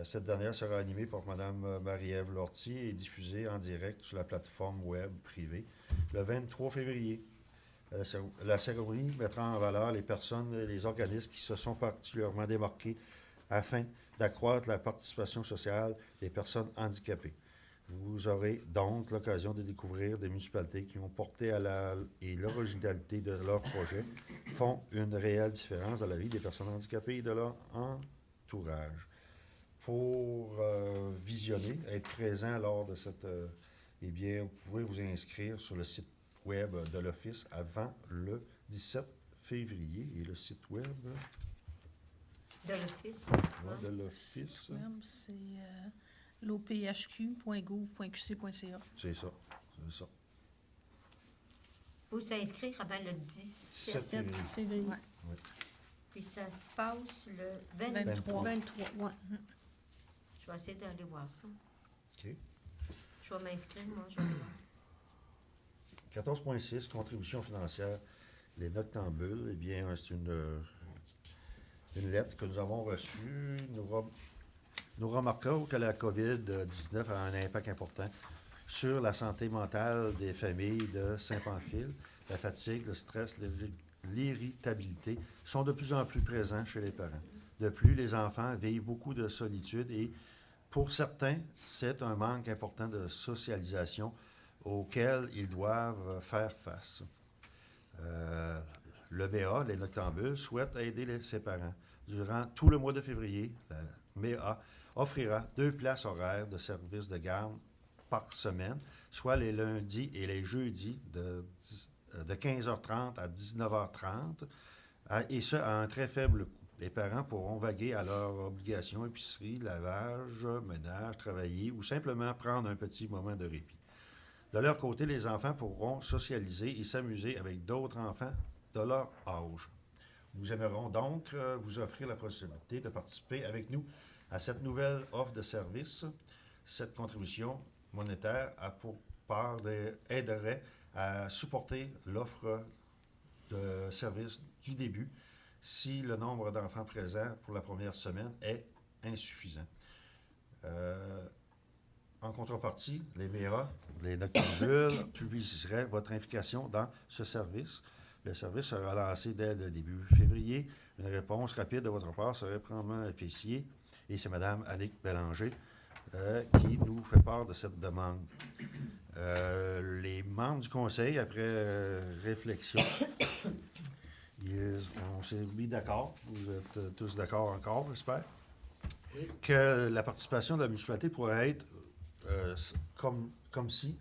Cette dernière sera animée par Mme Marie-Ève Lortie et diffusée en direct sur la plateforme web privée le 23 février. La cérémonie mettra en valeur les personnes et les organismes qui se sont particulièrement démarqués afin d'accroître la participation sociale des personnes handicapées. Vous aurez donc l'occasion de découvrir des municipalités qui ont porté et l'originalité de leur projet font une réelle différence dans la vie des personnes handicapées et de leur entourage. Pour visionner, être présent lors de cette... eh bien, vous pouvez vous inscrire sur le site web de l'Office avant le 17 février. Et le site web
De l'Office.
de l'Office,
C'est l'ophq.gouv.qc.ca.
c'est ça.
Faut s'inscrire avant le 17.
17 février.
Février.
Ouais.
Oui.
Puis ça se passe le
23.
23, ouais.
Je vais essayer d'aller voir ça.
OK.
Je vais m'inscrire, moi, je vais voir.
14.6, contribution financière. Les noctambules, eh bien, c'est une lettre que nous avons reçue. Nous remarquons que la COVID-19 a un impact important sur la santé mentale des familles de Saint-Pamphile. La fatigue, le stress, l'irritabilité sont de plus en plus présents chez les parents. De plus, les enfants vivent beaucoup de solitude et, pour certains, c'est un manque important de socialisation auquel ils doivent faire face. Le BA, les Noctambules, souhaite aider ses parents. Durant tout le mois de février, la MEA offrira 2 places horaires de service de garde par semaine, soit les lundis et les jeudis de 15h30 à 19h30, et ce, à un très faible coût. Les parents pourront vaguer à leurs obligations, épicerie, lavage, ménage, travailler ou simplement prendre un petit moment de répit. De leur côté, les enfants pourront socialiser et s'amuser avec d'autres enfants de leur âge. Nous aimerions donc vous offrir la possibilité de participer avec nous à cette nouvelle offre de service. Cette contribution monétaire aiderait à supporter l'offre de service du début si le nombre d'enfants présents pour la première semaine est insuffisant. En contrepartie, les MEA, les Noctambules, publiciseraient votre implication dans ce service. Le service sera lancé dès le début février. Une réponse rapide de votre part serait probablement appréciée. Et c'est Mme Annick Bélanger qui nous fait part de cette demande. Les membres du Conseil, après réflexion, on s'est mis d'accord, vous êtes tous d'accord encore, j'espère, que la participation de la municipalité pourrait être comme si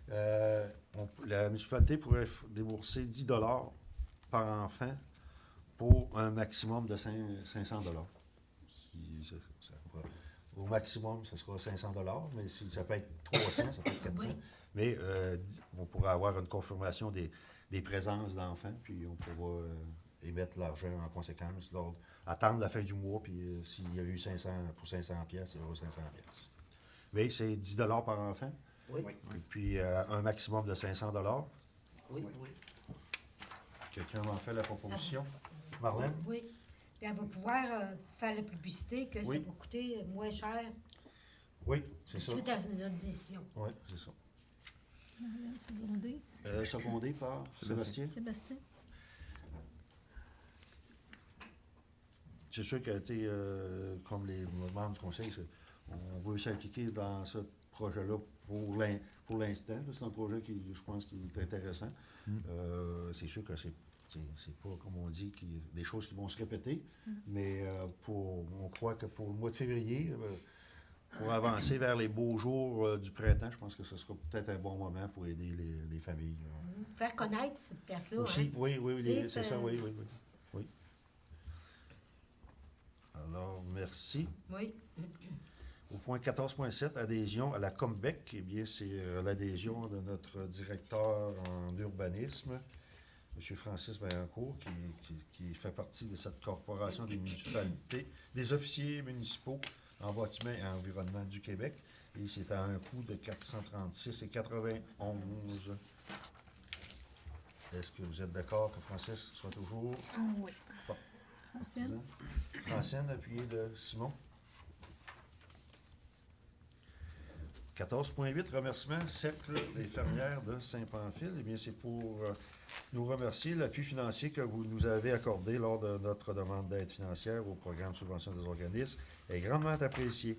la municipalité pourrait débourser 10 $ par enfant pour un maximum de 500 $. Au maximum, ce sera 500 $, mais si ça peut être 300, ça peut être 400. Mais on pourra avoir une confirmation des présences d'enfants, puis on pourra émettre l'argent en conséquence, attendre la fin du mois, puis s'il y a eu 500 pour 500 pièces, il y aura 500 pièces. Mais c'est 10 $ par enfant.
Oui.
Et puis un maximum de 500 $.
Oui.
Quelqu'un m'en fait la proposition? Marlène?
Oui. Puis elle va pouvoir faire la publicité que
Oui.
ça va coûter moins cher
Oui, c'est ça.
suite à notre décision.
Oui, c'est ça.
Marianne Secondé.
Secondé par Sébastien?
Sébastien.
C'est sûr que, comme les membres du conseil, on veut s'impliquer dans ce projet-là pour l'instant. C'est un projet qui, je pense, qui est intéressant. C'est sûr que c'est pas, comme on dit, des choses qui vont se répéter, mais on croit que pour le mois de février, pour avancer vers les beaux jours du printemps, je pense que ce sera peut-être un bon moment pour aider les familles.
Faire connaître cette place-là.
Aussi,
Hein?
oui,
T'sais,
c'est ça, oui. Alors, merci.
Oui.
Au point 14.7, adhésion à la COMBEC, eh bien, c'est l'adhésion de notre directeur en urbanisme, M. Francis Vaillancourt, qui fait partie de cette corporation des municipalités, des officiers municipaux en bâtiment et environnement du Québec. Et c'est à un coût de 436,91. Est-ce que vous êtes d'accord que Francis soit toujours
Oui.
Francine.
Francine, appuyé de Simon? 14.8, remerciement, Cercle des fermières de Saint-Pamphile. Eh bien, c'est pour nous remercier l'appui financier que vous nous avez accordé lors de notre demande d'aide financière au programme Subvention des organismes est grandement apprécié.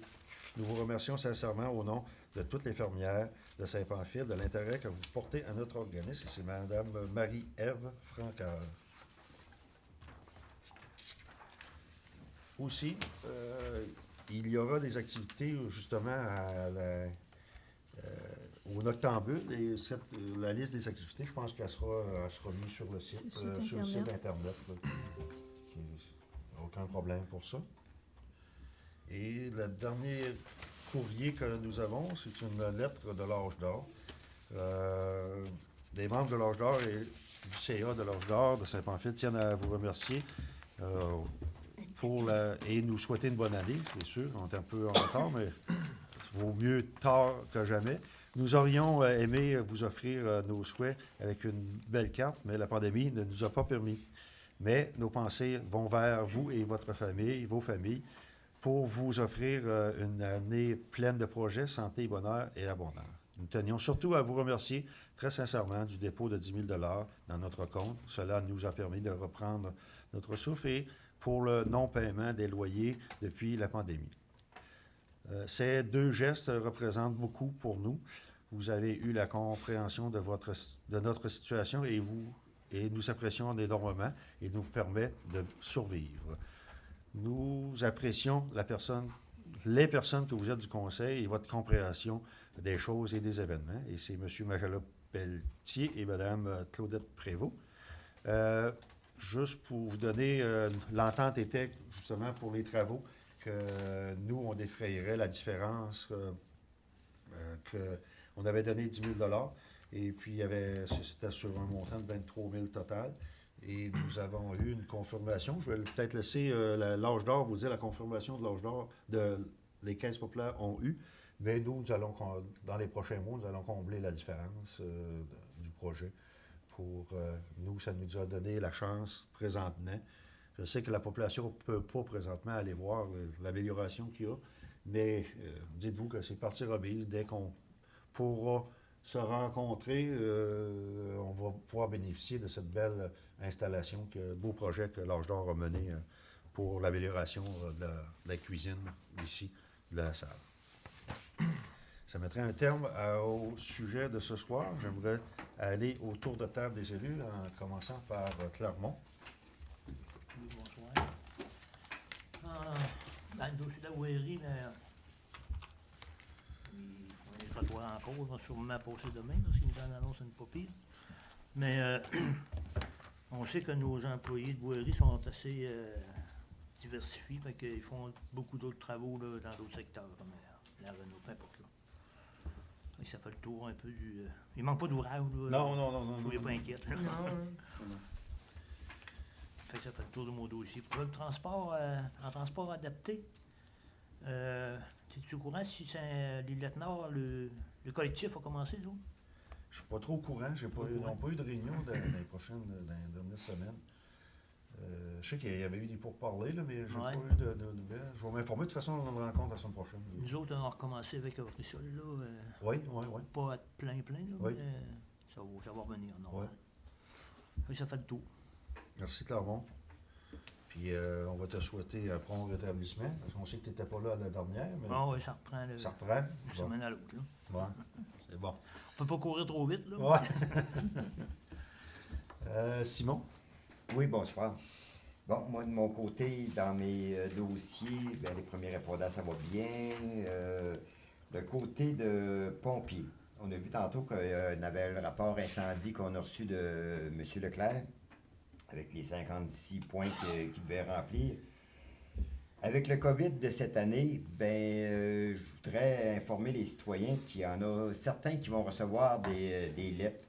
Nous vous remercions sincèrement au nom de toutes les fermières de Saint-Pamphile de l'intérêt que vous portez à notre organisme. Et c'est Mme Marie-Ève Francoeur. Aussi, il y aura des activités justement au Noctambule et la liste des activités, je pense qu'elle sera mise sur le site, sur le site Internet. Là. Aucun problème pour ça. Et le dernier courrier que nous avons, c'est une lettre de l'Âge d'Or. Des membres de l'Âge d'Or et du CA de l'Âge d'Or de Saint-Pamphile tiennent à vous remercier et nous souhaiter une bonne année, c'est sûr. On est un peu en retard, mais vaut mieux tard que jamais. Nous aurions aimé vous offrir nos souhaits avec une belle carte, mais la pandémie ne nous a pas permis. Mais nos pensées vont vers vous et votre famille, vos familles, pour vous offrir une année pleine de projets, santé, bonheur et abondance. Nous tenions surtout à vous remercier très sincèrement du dépôt de 10 000 dans notre compte. Cela nous a permis de reprendre notre souffle et pour le non-paiement des loyers depuis la pandémie. Ces deux gestes représentent beaucoup pour nous. Vous avez eu la compréhension de notre situation et nous apprécions énormément et nous permet de survivre. Nous apprécions les personnes que vous êtes du Conseil et votre compréhension des choses et des événements. Et c'est M. Magala Pelletier et Mme Claudette Prévost. Juste pour vous donner, l'entente était justement pour les travaux que nous, on défrayerait la différence qu'on avait donné 10 000 et puis c'était sur un montant de 23 000 total. Et nous avons eu une confirmation. Je vais peut-être laisser l'âge d'or vous dire la confirmation de l'âge d'or les caisses populaires ont eu. Mais nous allons, dans les prochains mois, nous allons combler la différence du projet. Pour nous, ça nous a donné la chance présentement. Je sais que la population ne peut pas présentement aller voir l'amélioration qu'il y a, mais dites-vous que c'est partie remise. Dès qu'on pourra se rencontrer, on va pouvoir bénéficier de cette belle installation, beau projet que l'Âge d'Or a mené pour l'amélioration de la cuisine ici, de la salle. Ça mettrait un terme au sujet de ce soir. J'aimerais aller au tour de table des élus, en commençant par Clermont.
Oui, bonsoir. Dans le dossier de la voirie, les trottoirs encore, on va sûrement passer demain, parce qu'il nous en annonce une pas pire. Mais on sait que nos employés de voirie sont assez diversifiés, fait qu'ils font beaucoup d'autres travaux là, dans d'autres secteurs, comme la Renault, peu importe. Là. Et ça fait le tour un peu du... il manque pas d'ouvrage, là.
Non.
Soyez pas inquiète.
Non.
Fait que ça fait le tour de mon dossier. Pour le transport, en transport adapté, es-tu au courant si c'est les lieutenants, le collectif a commencé, là?
Je ne suis pas trop au courant. Ils n'ont pas eu de réunion dans les dernières semaines. Je sais qu'il y avait eu des pourparlers, là, mais je n'ai pas eu de nouvelles. Je vais m'informer. De toute façon, on en rencontre la semaine prochaine.
Nous autres, on a recommencé avec Avrissol, là.
Oui.
Pas à plein, là,
Oui.
mais ça va revenir, non?
Oui.
Fait que ça fait le tour.
Merci, Clermont. Puis, on va te souhaiter un prompt rétablissement, parce qu'on sait que tu n'étais pas là la dernière, mais
Ah oui, ça reprend
ça reprend.
d'une semaine à l'autre, là.
Bon. C'est bon.
On peut pas courir trop vite, là.
Ouais. Simon?
Oui, bonsoir. Bon, moi, de mon côté, dans mes dossiers, bien, les premiers répondants, ça va bien. Le côté de pompiers, on a vu tantôt qu'il y avait le rapport incendie qu'on a reçu de M. Leclerc, avec les 56 points qu'il devait remplir. Avec le COVID de cette année, je voudrais informer les citoyens qu'il y en a certains qui vont recevoir des lettres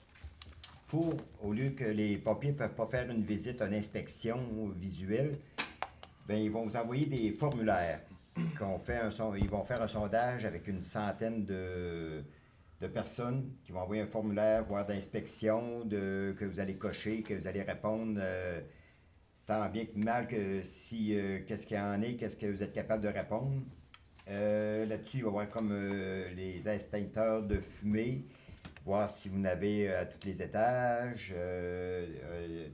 au lieu que les pompiers ne peuvent pas faire une visite, une inspection visuelle, ils vont vous envoyer des formulaires. Ils vont faire un sondage avec une centaine de personnes qui vont envoyer un formulaire, voire d'inspection, que vous allez cocher, que vous allez répondre tant bien que mal que si qu'est-ce qu'il y en est, qu'est-ce que vous êtes capable de répondre. Là-dessus, il va y avoir comme les extincteurs de fumée, voir si vous en avez à tous les étages,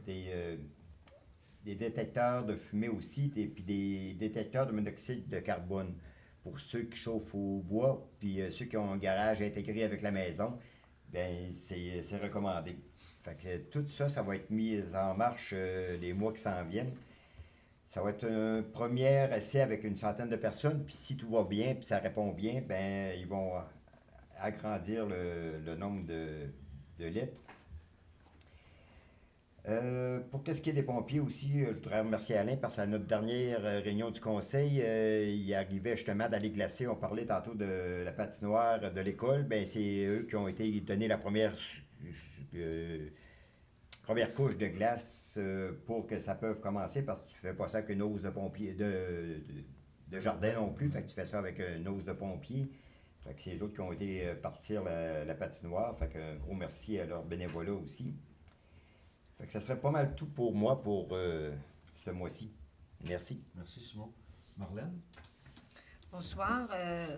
des détecteurs de fumée aussi, puis des détecteurs de monoxyde de carbone pour ceux qui chauffent au bois, puis ceux qui ont un garage intégré avec la maison, c'est recommandé. Fait que tout ça, ça va être mis en marche les mois qui s'en viennent. Ça va être un premier essai avec une centaine de personnes, puis si tout va bien, puis ça répond bien, ils vont agrandir le nombre de lettres. Pour ce qui est des pompiers aussi, je voudrais remercier Alain parce qu'à notre dernière réunion du conseil, il arrivait justement d'aller glacer. On parlait tantôt de la patinoire de l'école. C'est eux qui ont été donnés la première première couche de glace pour que ça puisse commencer, parce que tu fais pas ça avec une hausse de pompier, de jardin non plus, fait que tu fais ça avec une hausse de pompier. Fait que c'est les autres qui ont été partir la patinoire, fait qu'un gros merci à leur bénévolat aussi. Fait que ça serait pas mal tout pour moi pour ce mois-ci. Merci.
Merci, Simon. Marlène?
Bonsoir.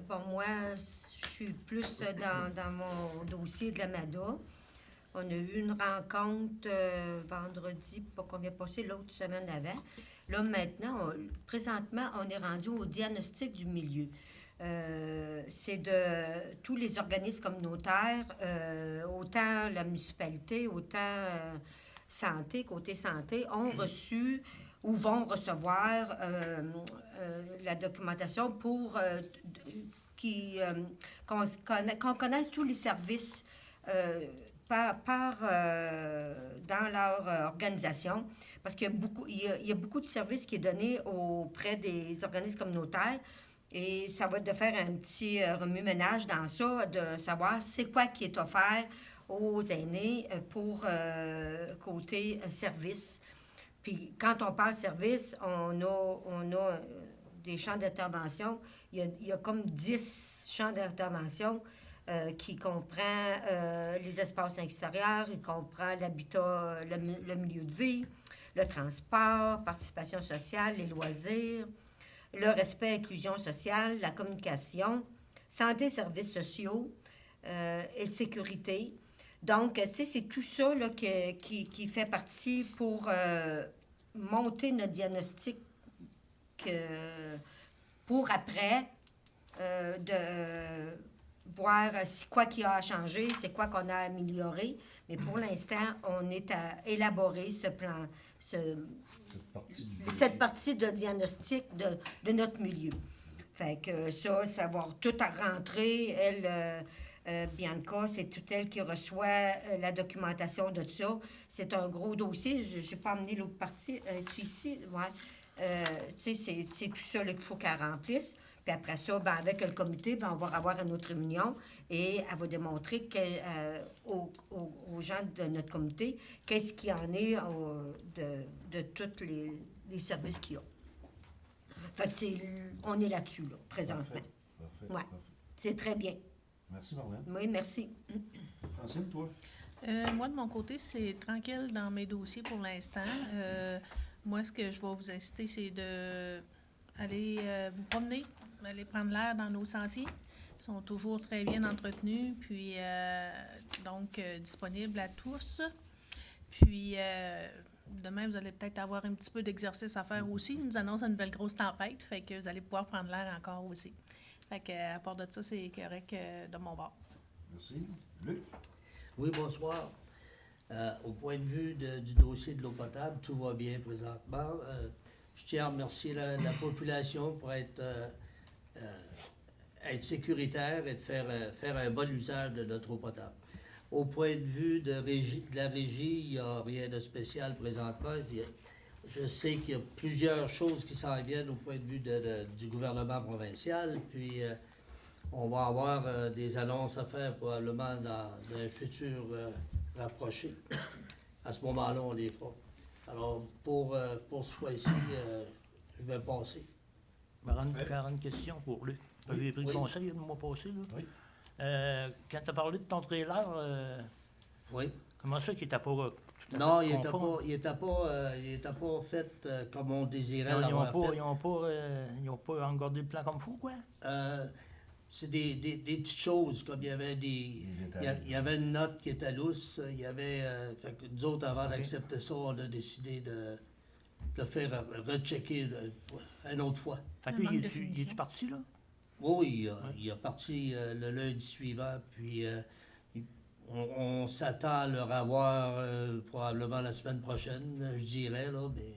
Bon, moi, je suis plus dans mon dossier de la MADA. On a eu une rencontre vendredi, pas qu'on vient passer, l'autre semaine d'avant. Là, maintenant, présentement, on est rendu au diagnostic du milieu. C'est de tous les organismes communautaires, autant la municipalité, autant côté santé, ont reçu ou vont recevoir la documentation pour qu'on connaisse tous les services dans leur organisation, parce qu'il y a beaucoup de services qui est donné auprès des organismes communautaires, et ça va être de faire un petit remue-ménage dans ça, de savoir c'est quoi qui est offert aux aînés pour côté service. Puis quand on parle service, on a des champs d'intervention. Il y a comme 10 champs d'intervention qui comprend les espaces extérieurs, il comprend l'habitat, le milieu de vie, le transport, participation sociale, les loisirs, le respect et inclusion sociale, la communication, santé, services sociaux et sécurité. Donc, tu sais, c'est tout ça là, qui fait partie pour monter notre diagnostic pour après de voir quoi qui a changé, c'est quoi qu'on a amélioré. Mais pour l'instant, on est à élaborer ce plan, cette partie de diagnostic de notre milieu. Fait que ça va tout à rentrer. Elle, Bianca, c'est tout elle qui reçoit la documentation de ça. C'est un gros dossier. Je n'ai pas amené l'autre partie. Es-tu ici? Ouais. Tu sais, c'est tout ça là, qu'il faut qu'elle remplisse. Puis après ça, ben, avec le comité, ben, on va avoir une autre réunion et elle va démontrer aux gens de notre comité qu'est-ce qu'il y en est de tous les services qu'il y a. Fait que on est là-dessus, là, présentement.
Parfait.
Ouais. C'est très bien.
Merci, Marlène.
Oui, merci.
Francine, toi?
Moi, de mon côté, c'est tranquille dans mes dossiers pour l'instant. Moi, ce que je vais vous inciter, c'est d'aller vous promener, d'aller prendre l'air dans nos sentiers. Ils sont toujours très bien entretenus, puis donc disponibles à tous. Puis demain, vous allez peut-être avoir un petit peu d'exercice à faire aussi. Ils nous annoncent une belle grosse tempête, fait que vous allez pouvoir prendre l'air encore aussi. Fait que, à part de ça, c'est correct de mon bord.
Merci. Luc?
Oui, bonsoir. Au point de vue du dossier de l'eau potable, tout va bien présentement. Je tiens à remercier la population pour être sécuritaire et de faire un bon usage de notre eau potable. Au point de vue de la régie, il n'y a rien de spécial présentement. Je sais qu'il y a plusieurs choses qui s'en viennent au point de vue du gouvernement provincial, puis on va avoir des annonces à faire probablement dans un futur rapproché. À ce moment-là, on les fera. Alors, pour ce fois-ci, je vais passer.
Une question pour lui. J'ai pris le conseil le mois passé. Là.
Oui.
Quand tu as parlé de ton trailer,
Oui.
comment ça qu'il n'était pas...
Non, il n'était pas fait comme on désirait l'avoir fait.
Ils n'ont pas engordé le plan comme il faut, quoi?
C'est des petites choses, comme il y avait une note qui était lousse, il y avait... fait que nous autres, avant d'accepter ça, on a décidé de le faire rechecker une autre fois.
Fait que il est-tu parti, là?
Oui, il est parti le lundi suivant, puis on s'attend à le revoir probablement la semaine prochaine, je dirais, là, mais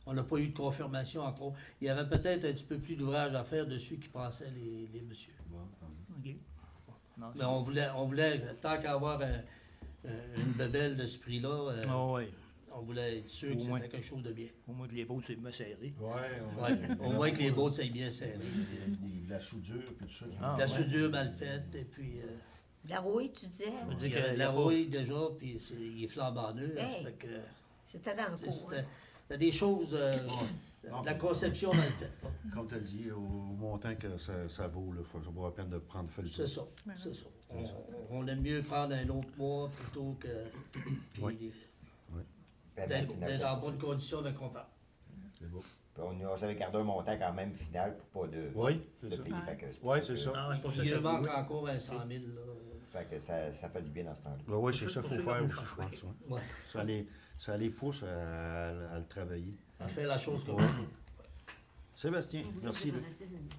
on n'a pas eu de confirmation encore. Il y avait peut-être un petit peu plus d'ouvrage à faire dessus qui pensaient les messieurs.
OK. Non,
Mais on voulait tant qu'à avoir une bébelle de ce prix-là, on voulait être sûr que c'était quelque chose de bien.
Au moins que les bottes, c'est bien serré.
Au moins que les bottes, c'est bien serré.
De la soudure, puis tout ça.
La soudure mal faite, et puis...
De la rouille, tu disais?
On dit
Il y
qu'il y
a
a
de la
pas-
rouille déjà, puis il est flambant neuf.
Hey.
Fait que
C'était dans le cours.
c'était des choses, de la conception dans le fait. là.
Comme tu as dit, au montant que ça vaut, ça vaut la peine de prendre fait le
C'est ça, c'est ça. On aime mieux prendre un autre mois plutôt que puis
Oui.
Ben,
d'être
finalement,
en bonne condition de compare.
C'est beau.
puis on s'avait gardé un montant quand même final pour pas de,
Oui, c'est
de
ça.
payer.
Ouais.
Fait que c'est pour
Oui,
ça
c'est
que-
ça.
Ah, ouais, pour ça,
Il
ça-
manque
oui.
encore un 100 000. Là.
Fait que ça fait du bien dans ce temps-là.
Ben oui, c'est ça qu'il faut
C'est
faire
la
aussi,
même
je pense.
chose.
ouais.
Ouais.
Ça les pousse à le travailler.
À faire la chose comme
Ouais.
il faut.
Sébastien, merci. Luc.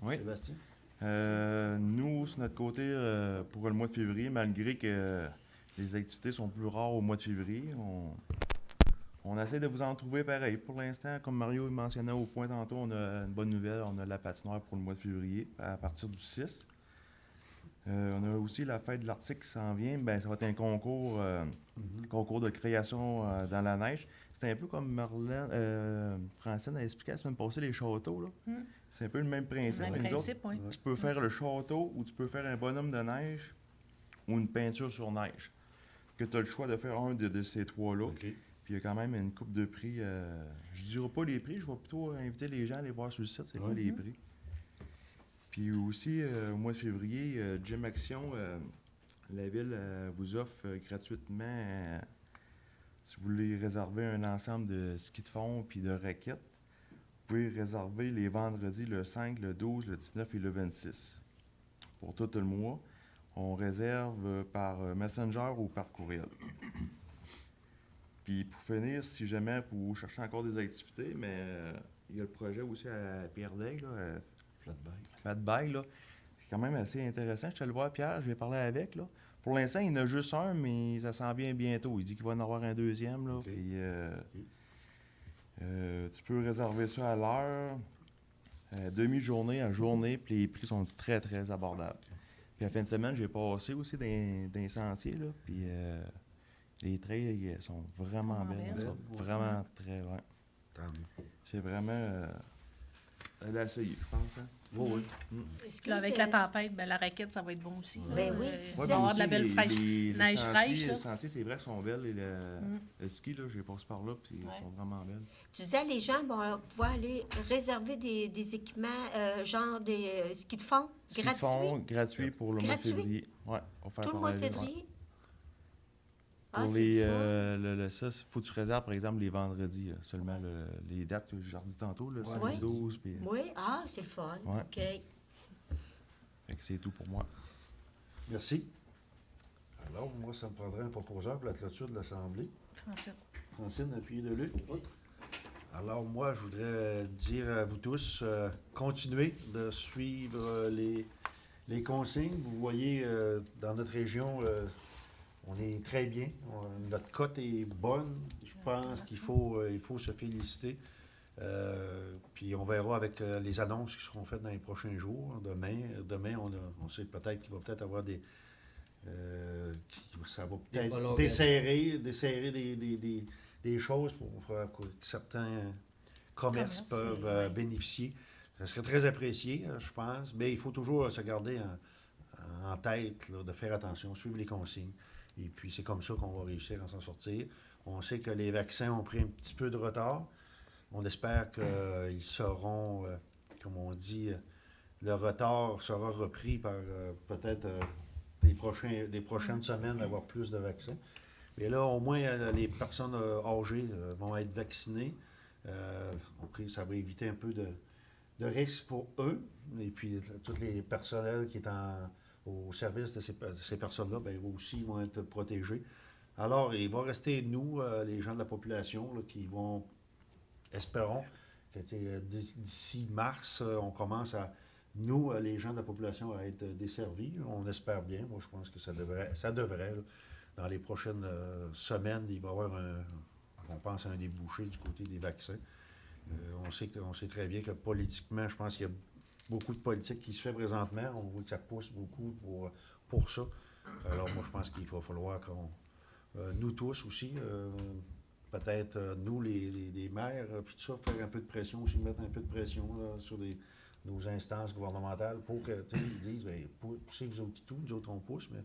Oui.
Sébastien.
Nous, sur notre côté, pour le mois de février, malgré que les activités sont plus rares au mois de février, on essaie de vous en trouver pareil. Pour l'instant, comme Mario mentionnait au point tantôt, on a une bonne nouvelle. On a la patinoire pour le mois de février à partir du 6. On a aussi la fête de l'Arctique qui s'en vient. Ben, ça va être un concours, concours de création dans la neige. C'est un peu comme Francine a expliqué la semaine passée, les châteaux. Là.
Mm.
C'est un peu le même principe.
Même
mais nous autres,
principe, oui.
tu peux faire le château ou tu peux faire un bonhomme de neige ou une peinture sur neige. Que tu as le choix de faire un de ces trois-là.
OK.
Puis il y a quand même une coupe de prix. Je ne dirai pas les prix, je vais plutôt inviter les gens à aller voir sur le site, c'est quoi les prix. Puis aussi, au mois de février, Gym Action, la ville vous offre gratuitement, si vous voulez réserver un ensemble de ski de fond puis de raquettes, vous pouvez réserver les vendredis le 5, le 12, le 19 et le 26. Pour tout le mois, on réserve par Messenger ou par courriel. Puis pour finir, si jamais vous cherchez encore des activités, mais il y a le projet aussi à Pierre-Daigle, là, Flatbike, là. C'est quand même assez intéressant. Je suis allé voir Pierre, j'ai parlé avec, là. Pour l'instant, il y en a juste un, mais ça s'en vient bientôt. Il dit qu'il va en avoir un deuxième, là.
OK.
Puis, tu peux réserver ça à l'heure, demi-journée à journée, puis les prix sont très, très abordables. Puis la fin de semaine, j'ai passé aussi dans les sentiers, là, puis les trails sont vraiment belles.
belles.
Vraiment très, ouais.
Tant mieux.
C'est vraiment à l'essayer, je pense. Hein?
Oui, oui.
Est-ce
Puis là, avec la tempête, ben, la raquette, ça va être bon aussi. là.
Ben oui,
Il
tu
va y
disais-
avoir de la belle fraîche,
les
neige
sentiers,
fraîche.
Les
là.
sentiers, c'est vrai, sont belles. Et le ski, là, j'ai passé par là, puis ils sont vraiment belles.
Tu disais, les gens vont pouvoir aller réserver des équipements, genre des skis de fond,
Ski de
gratuits,
fond, gratuit pour le mois de
Gratuit?
février. Ouais, offert
tout le
par
mois
la
de
ville, ouais.
février.
Pour
Ah, c'est
les,
le fun.
ça, il faut que tu réserves, par exemple, les vendredis, seulement les dates que j'ai dit tantôt, le 5,
Ouais.
12, puis...
Oui, ah, c'est le fun.
Ouais.
OK.
Fait que c'est tout pour moi.
Merci. Alors, moi, ça me prendrait un proposeur pour la clôture de l'Assemblée.
Francine.
Francine, appuyé de Luc.
Oui.
Alors, moi, je voudrais dire à vous tous, continuez de suivre les consignes. Vous voyez, dans notre région, on est très bien. Notre cote est bonne. Je pense qu'il faut, il faut se féliciter. Puis on verra avec les annonces qui seront faites dans les prochains jours. Demain on sait peut-être qu'il va peut-être avoir des... ça va peut-être
prolongations.
desserrer des choses pour que certains commerces peuvent bénéficier. Ça serait très apprécié, je pense. Mais il faut toujours se garder en tête là, de faire attention, suivre les consignes. Et puis c'est comme ça qu'on va réussir à s'en sortir. On sait que les vaccins ont pris un petit peu de retard. On espère qu'ils seront, comme on dit, le retard sera repris par peut-être les prochaines semaines d'avoir plus de vaccins. Mais là, au moins, les personnes âgées vont être vaccinées. OK, ça va éviter un peu de risques pour eux. Et puis, tous les personnels qui sont au service de ces personnes-là, bien, aussi vont être protégés. Alors, il va rester, nous, les gens de la population, là, qui vont... Espérons que d'ici mars, on commence à, nous, les gens de la population, à être desservis. On espère bien. Moi, je pense que ça devrait là, dans les prochaines semaines, il va y avoir on pense à un débouché du côté des vaccins. On sait très bien que politiquement, je pense qu'il y a beaucoup de politique qui se fait présentement. On voit que ça pousse beaucoup pour ça. Alors, moi, je pense qu'il va falloir qu'on... nous tous aussi... peut-être, nous, les maires, puis tout ça, faire un peu de pression aussi, mettre un peu de pression là, sur nos instances gouvernementales pour que, ils disent, bien, poussez vous autres tout, nous autres on pousse, mais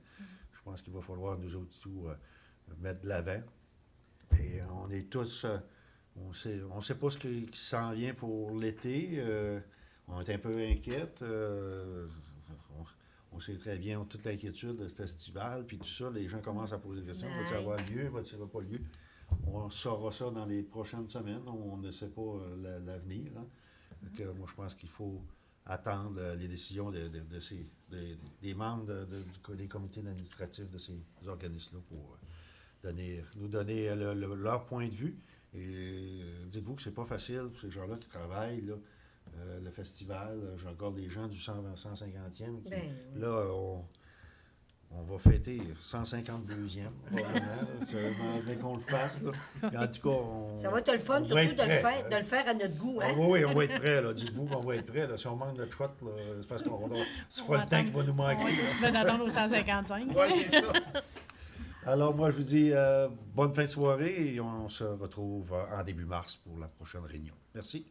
je pense qu'il va falloir nous autres tout mettre de l'avant. Et on est tous, on sait pas ce qui s'en vient pour l'été. On est un peu inquiète. On sait très bien, toute l'inquiétude du festival, puis tout ça, les gens commencent à poser des questions. Va-t-il avoir lieu? Va-t-il pas lieu? On saura ça dans les prochaines semaines. On ne sait pas l'avenir. Donc, moi, je pense qu'il faut attendre les décisions des membres des comités administratifs de ces organismes-là pour nous donner leur point de vue. Et dites-vous que c'est pas facile pour ces gens-là qui travaillent, là, le festival. Je regarde les gens du 150e. Là, on va fêter 152e, probablement. C'est bien qu'on le fasse. Là. En tout cas,
ça va être le fun, surtout de le faire à notre goût. Hein?
Oui, on va être prêts. Dites-vous qu'on va être prêts. Si on manque de trot, c'est parce qu'on va... C'est pas le temps qui va nous manquer.
On va tous bien attendre au 155.
Oui, c'est ça. Alors, moi, je vous dis bonne fin de soirée et on se retrouve en début mars pour la prochaine réunion. Merci.